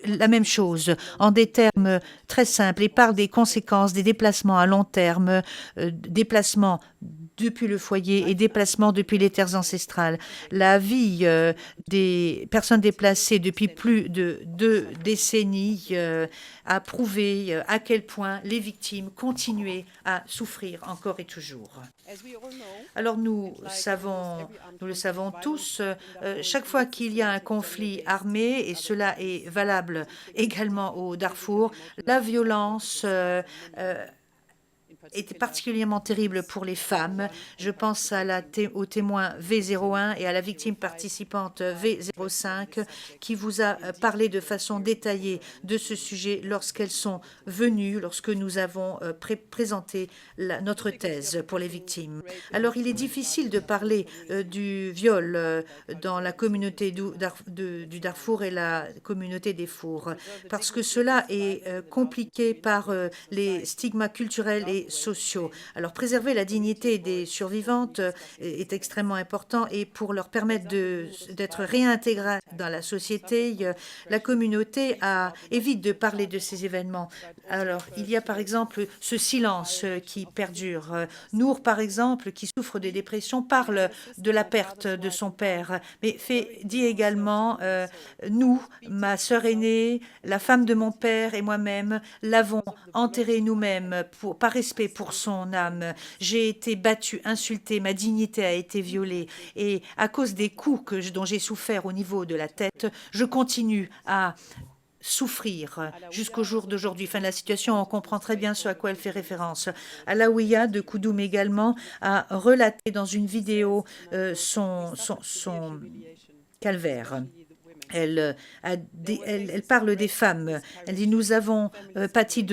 la même chose en des termes très simples et parlent des conséquences des déplacements à long terme, déplacements depuis le foyer et déplacements depuis les terres ancestrales. La vie des personnes déplacées depuis plus de 2 décennies a prouvé à quel point les victimes continuaient à souffrir encore et toujours. Alors nous le savons tous, chaque fois qu'il y a un conflit armé, et cela est valable également au Darfour, la violence était particulièrement terrible pour les femmes. Je pense au témoin V01 et à la victime participante V05 qui vous a parlé de façon détaillée de ce sujet lorsqu'elles sont venues, lorsque nous avons présenté notre thèse pour les victimes. Alors, il est difficile de parler du viol dans la communauté du Darfour et la communauté des Fours, parce que cela est compliqué par les stigmas culturels et sociaux. Alors, préserver la dignité des survivantes est extrêmement important, et pour leur permettre d'être réintégrées dans la société, la communauté évite de parler de ces événements. Alors, il y a par exemple ce silence qui perdure. Nour, par exemple, qui souffre de dépression, parle de la perte de son père, mais dit également nous, ma sœur aînée, la femme de mon père et moi-même, l'avons enterré nous-mêmes par respect pour son âme. J'ai été battue, insultée, ma dignité a été violée, et à cause des coups dont j'ai souffert au niveau de la tête, je continue à souffrir jusqu'au jour d'aujourd'hui. Fin de la situation, on comprend très bien ce à quoi elle fait référence. Alaouia de Koudoum également a relaté dans une vidéo son calvaire. Elle parle des femmes. Elle dit « Nous avons pâti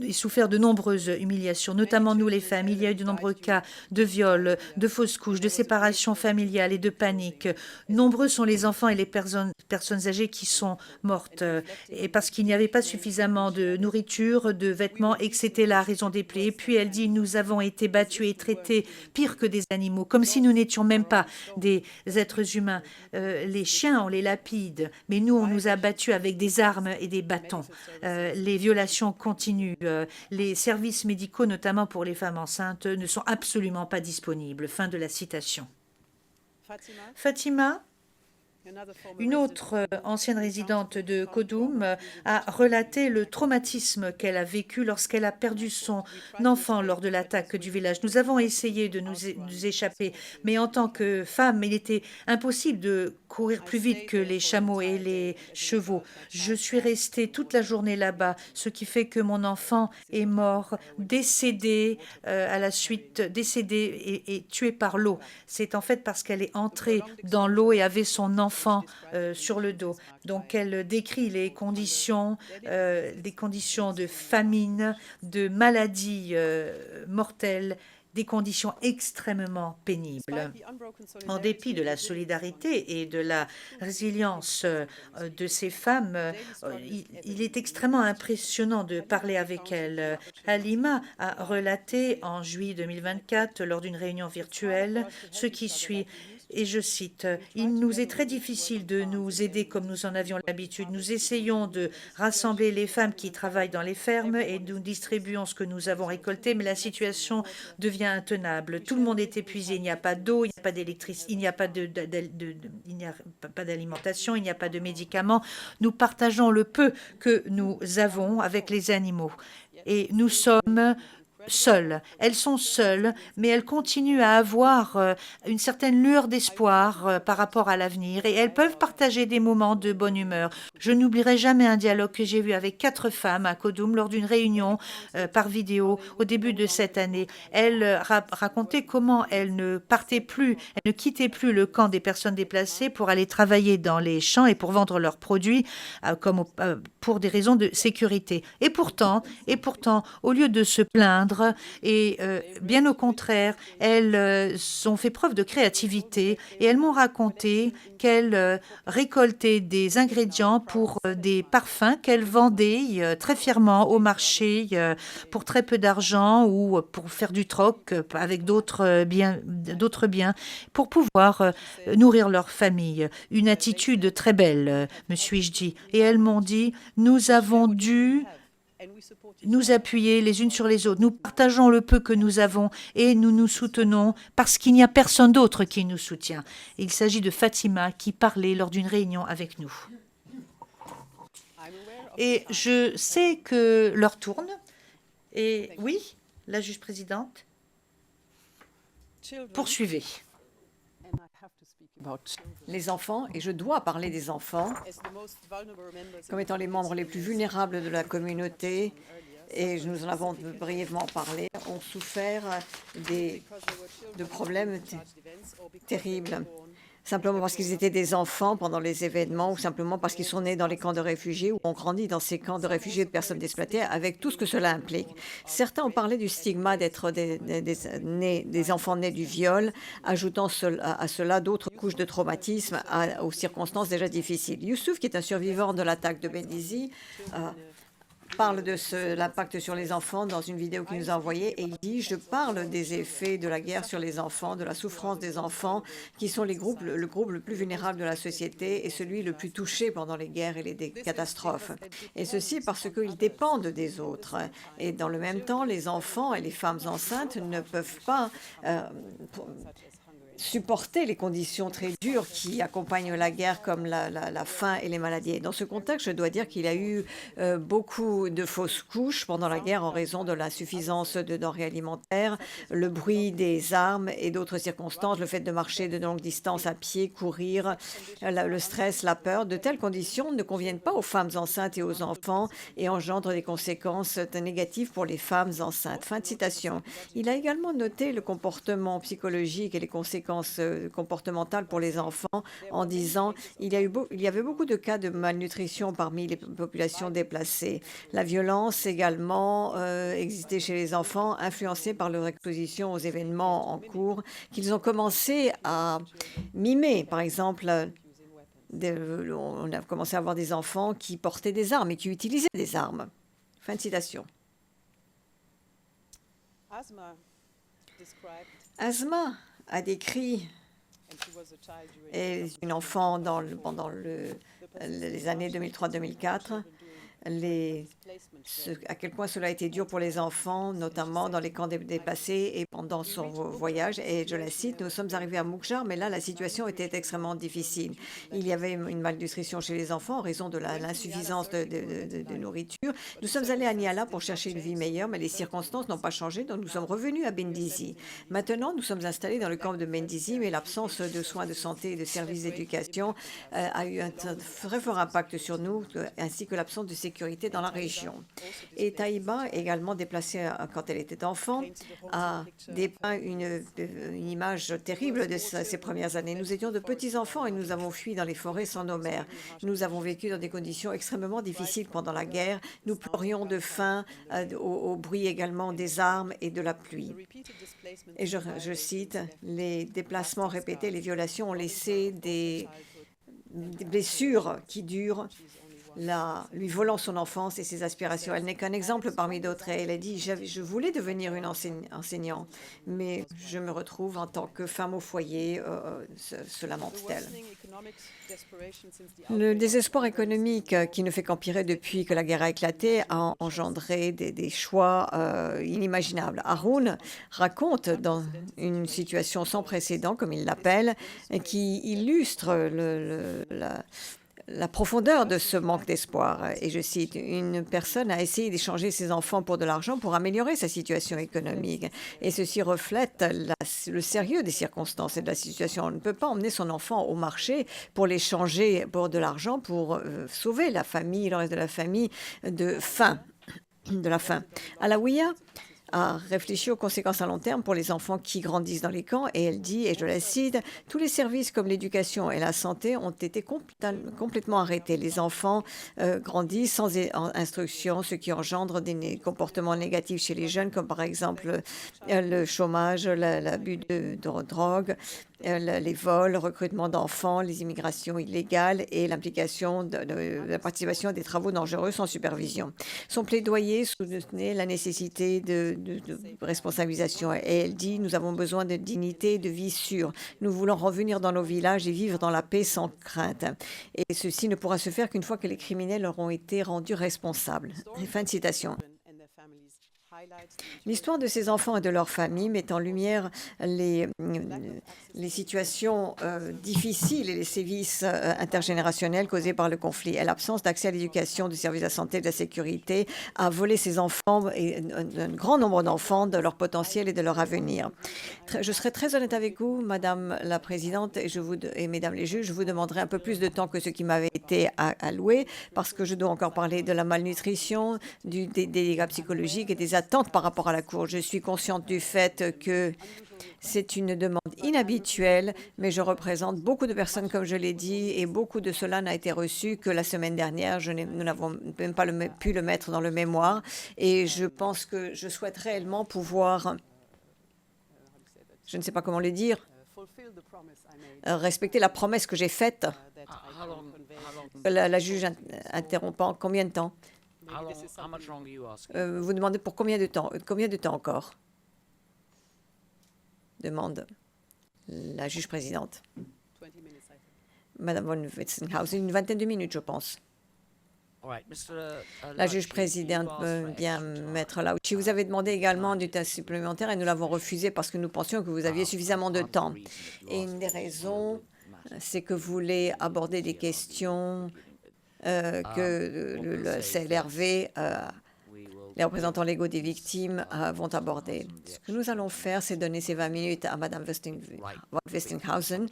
et souffert de nombreuses humiliations, notamment nous les femmes. Il y a eu de nombreux cas de viol, de fausses couches, de séparation familiale et de panique. Nombreux sont les enfants et les personnes âgées qui sont mortes, et parce qu'il n'y avait pas suffisamment de nourriture, de vêtements, et que c'était la raison des plaies. » Et puis elle dit « Nous avons été battus et traités pire que des animaux, comme si nous n'étions même pas des êtres humains. Les chiens, on les lapide, mais nous, on nous a battus avec des armes et des bâtons. Les violations continuent. Les services médicaux, notamment pour les femmes enceintes, ne sont absolument pas disponibles. » Fin de la citation. Fatima, une autre ancienne résidente de Koudoum, a relaté le traumatisme qu'elle a vécu lorsqu'elle a perdu son enfant lors de l'attaque du village. Nous avons essayé de nous échapper, mais en tant que femme, il était impossible de courir plus vite que les chameaux et les chevaux. Je suis restée toute la journée là-bas, ce qui fait que mon enfant est mort, décédé et tué par l'eau. C'est en fait parce qu'elle est entrée dans l'eau et avait son enfant sur le dos. Donc elle décrit les conditions de famine, de maladies mortelles, des conditions extrêmement pénibles. En dépit de la solidarité et de la résilience de ces femmes, il est extrêmement impressionnant de parler avec elles. Halima a relaté en juillet 2024, lors d'une réunion virtuelle, ce qui suit. Et je cite, « Il nous est très difficile de nous aider comme nous en avions l'habitude. Nous essayons de rassembler les femmes qui travaillent dans les fermes et nous distribuons ce que nous avons récolté, mais la situation devient intenable. Tout le monde est épuisé. Il n'y a pas d'eau, il n'y a pas d'électricité, il n'y a pas d'alimentation, il n'y a pas de médicaments. Nous partageons le peu que nous avons avec les animaux. Et nous sommes seules. Elles sont seules, mais elles continuent à avoir une certaine lueur d'espoir par rapport à l'avenir et elles peuvent partager des moments de bonne humeur. Je n'oublierai jamais un dialogue que j'ai eu avec 4 femmes à Kodum lors d'une réunion par vidéo au début de cette année. Elles racontaient comment elles ne partaient plus, elles ne quittaient plus le camp des personnes déplacées pour aller travailler dans les champs et pour vendre leurs produits pour des raisons de sécurité. Et pourtant, au lieu de se plaindre, et bien au contraire, elles ont fait preuve de créativité et elles m'ont raconté qu'elles récoltaient des ingrédients pour des parfums qu'elles vendaient très fièrement au marché pour très peu d'argent ou pour faire du troc avec d'autres biens, pour pouvoir nourrir leur famille. Une attitude très belle, me suis-je dit. Et elles m'ont dit, nous avons dû nous appuyer les unes sur les autres. Nous partageons le peu que nous avons et nous nous soutenons parce qu'il n'y a personne d'autre qui nous soutient. Il s'agit de Fatima qui parlait lors d'une réunion avec nous. Et je sais que l'heure tourne. Et oui, la juge présidente, poursuivez. Les enfants, et je dois parler des enfants, comme étant les membres les plus vulnérables de la communauté, et nous en avons brièvement parlé, ont souffert de problèmes terribles. Simplement parce qu'ils étaient des enfants pendant les événements ou simplement parce qu'ils sont nés dans les camps de réfugiés ou ont grandi dans ces camps de réfugiés de personnes exploitées avec tout ce que cela implique. Certains ont parlé du stigma d'être des enfants nés du viol, ajoutant à cela d'autres couches de traumatisme aux circonstances déjà difficiles. Youssouf, qui est un survivant de l'attaque de Benghazi, parle de l'impact sur les enfants dans une vidéo qu'il nous a envoyée et il dit « Je parle des effets de la guerre sur les enfants, de la souffrance des enfants qui sont le groupe le plus vulnérable de la société et celui le plus touché pendant les guerres et les catastrophes. Et ceci parce qu'ils dépendent des autres. Et dans le même temps, les enfants et les femmes enceintes ne peuvent pas supporter les conditions très dures qui accompagnent la guerre comme la faim et les maladies. Et dans ce contexte, je dois dire qu'il y a eu beaucoup de fausses couches pendant la guerre en raison de l'insuffisance de denrées alimentaires, le bruit des armes et d'autres circonstances, le fait de marcher de longues distances à pied, courir, le stress, la peur. De telles conditions ne conviennent pas aux femmes enceintes et aux enfants et engendrent des conséquences négatives pour les femmes enceintes. Fin de citation. Il a également noté le comportement psychologique et les conséquences comportementales pour les enfants en disant il y avait beaucoup de cas de malnutrition parmi les populations déplacées. La violence également existait chez les enfants, influencée par leur exposition aux événements en cours qu'ils ont commencé à mimer. Par exemple, on a commencé à avoir des enfants qui portaient des armes et qui utilisaient des armes. Fin de citation. Asma a décrit, et une enfant pendant les années 2003-2004, à quel point cela a été dur pour les enfants, notamment dans les camps déplacés et pendant son voyage. Et je la cite, « Nous sommes arrivés à Moukjar, mais là, la situation était extrêmement difficile. Il y avait une malnutrition chez les enfants en raison de l'insuffisance de nourriture. Nous sommes allés à Niala pour chercher une vie meilleure, mais les circonstances n'ont pas changé, donc nous sommes revenus à Benghazi. Maintenant, nous sommes installés dans le camp de Benghazi, mais l'absence de soins de santé et de services d'éducation a eu un très fort impact sur nous, ainsi que l'absence de sécurité dans la région. » Et Taïba, également déplacée quand elle était enfant, a dépeint une image terrible de ses premières années. Nous étions de petits enfants et nous avons fui dans les forêts sans nos mères. Nous avons vécu dans des conditions extrêmement difficiles pendant la guerre. Nous pleurions de faim, au bruit également des armes et de la pluie. Et je cite, « Les déplacements répétés, les violations ont laissé des blessures qui durent, lui volant son enfance et ses aspirations. Elle n'est qu'un exemple parmi d'autres. Elle a dit, je voulais devenir une enseignante, mais je me retrouve en tant que femme au foyer, se lamente-t-elle. Le désespoir économique qui ne fait qu'empirer depuis que la guerre a éclaté a engendré des choix inimaginables. Haroun raconte dans une situation sans précédent, comme il l'appelle, qui illustre la profondeur de ce manque d'espoir. Et je cite, une personne a essayé d'échanger ses enfants pour de l'argent pour améliorer sa situation économique. Et ceci reflète le sérieux des circonstances et de la situation. On ne peut pas emmener son enfant au marché pour l'échanger pour de l'argent, pour sauver la famille, le reste de la famille de la faim. Alaouia a réfléchi aux conséquences à long terme pour les enfants qui grandissent dans les camps et elle dit, et je la cite, « Tous les services comme l'éducation et la santé ont été complètement arrêtés. Les enfants grandissent sans instruction, ce qui engendre des comportements négatifs chez les jeunes, comme par exemple le chômage, l'abus de drogue, les vols, le recrutement d'enfants, les immigrations illégales et l'implication de la participation à des travaux dangereux sans supervision. » Son plaidoyer soutenait la nécessité de responsabilisation et elle dit « Nous avons besoin de dignité et de vie sûre. Nous voulons revenir dans nos villages et vivre dans la paix sans crainte. Et ceci ne pourra se faire qu'une fois que les criminels auront été rendus responsables. » Fin de citation. L'histoire de ces enfants et de leurs familles met en lumière les situations difficiles et les sévices intergénérationnels causés par le conflit et l'absence d'accès à l'éducation, du service de la santé et de la sécurité a volé ces enfants et un grand nombre d'enfants de leur potentiel et de leur avenir. Je serai très honnête avec vous, Madame la Présidente et Mesdames les juges, je vous demanderai un peu plus de temps que ce qui m'avait été alloué parce que je dois encore parler de la malnutrition, des dégâts psychologiques et des attentes par rapport à la Cour. Je suis consciente du fait que c'est une demande inhabituelle, mais je représente beaucoup de personnes, comme je l'ai dit, et beaucoup de cela n'a été reçu que la semaine dernière. Nous n'avons même pas pu le mettre dans le mémoire. Et je pense que je souhaite réellement pouvoir, je ne sais pas comment le dire, respecter la promesse que j'ai faite. La juge interrompant, combien de temps? Vous demandez pour combien de temps? Combien de temps encore? Demande la juge présidente. Madame von Witzenhausen, une vingtaine de minutes, je pense. La juge présidente bien Maître Lauchi. Vous avez demandé également du temps supplémentaire et nous l'avons refusé parce que nous pensions que vous aviez suffisamment de temps. Et une des raisons, c'est que vous voulez aborder des questions que le CLRV, les représentants légaux des victimes vont aborder. Ce que nous allons faire, c'est donner ces 20 minutes à Mme von Westinghausen.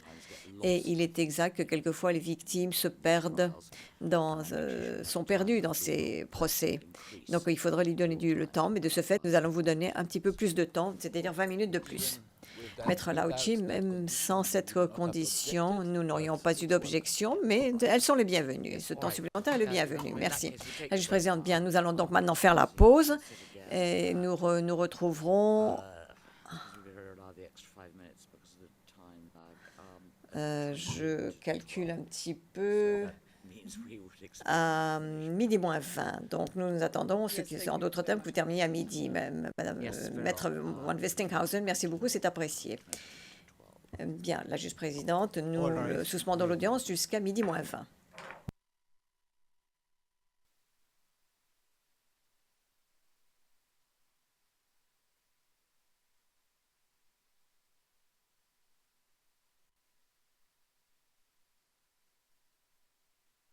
Et il est exact que quelquefois les victimes se perdent sont perdues dans ces procès. Donc il faudrait lui donner le temps, mais de ce fait, nous allons vous donner un petit peu plus de temps, c'est-à-dire 20 minutes de plus. Maître Lauchi, même sans cette condition, nous n'aurions pas eu d'objection, mais elles sont les bienvenues. Ce temps supplémentaire est le bienvenu. Merci. La juge présidente, bien, nous allons donc maintenant faire la pause et nous retrouverons. Je calcule un petit peu. À midi moins 20. Donc, nous attendons, ce qui, en d'autres termes, que vous terminiez à midi, même, Madame Maître von Westinghausen. Merci beaucoup, c'est apprécié. Bien, la juge présidente, nous suspendons l'audience jusqu'à midi moins 20.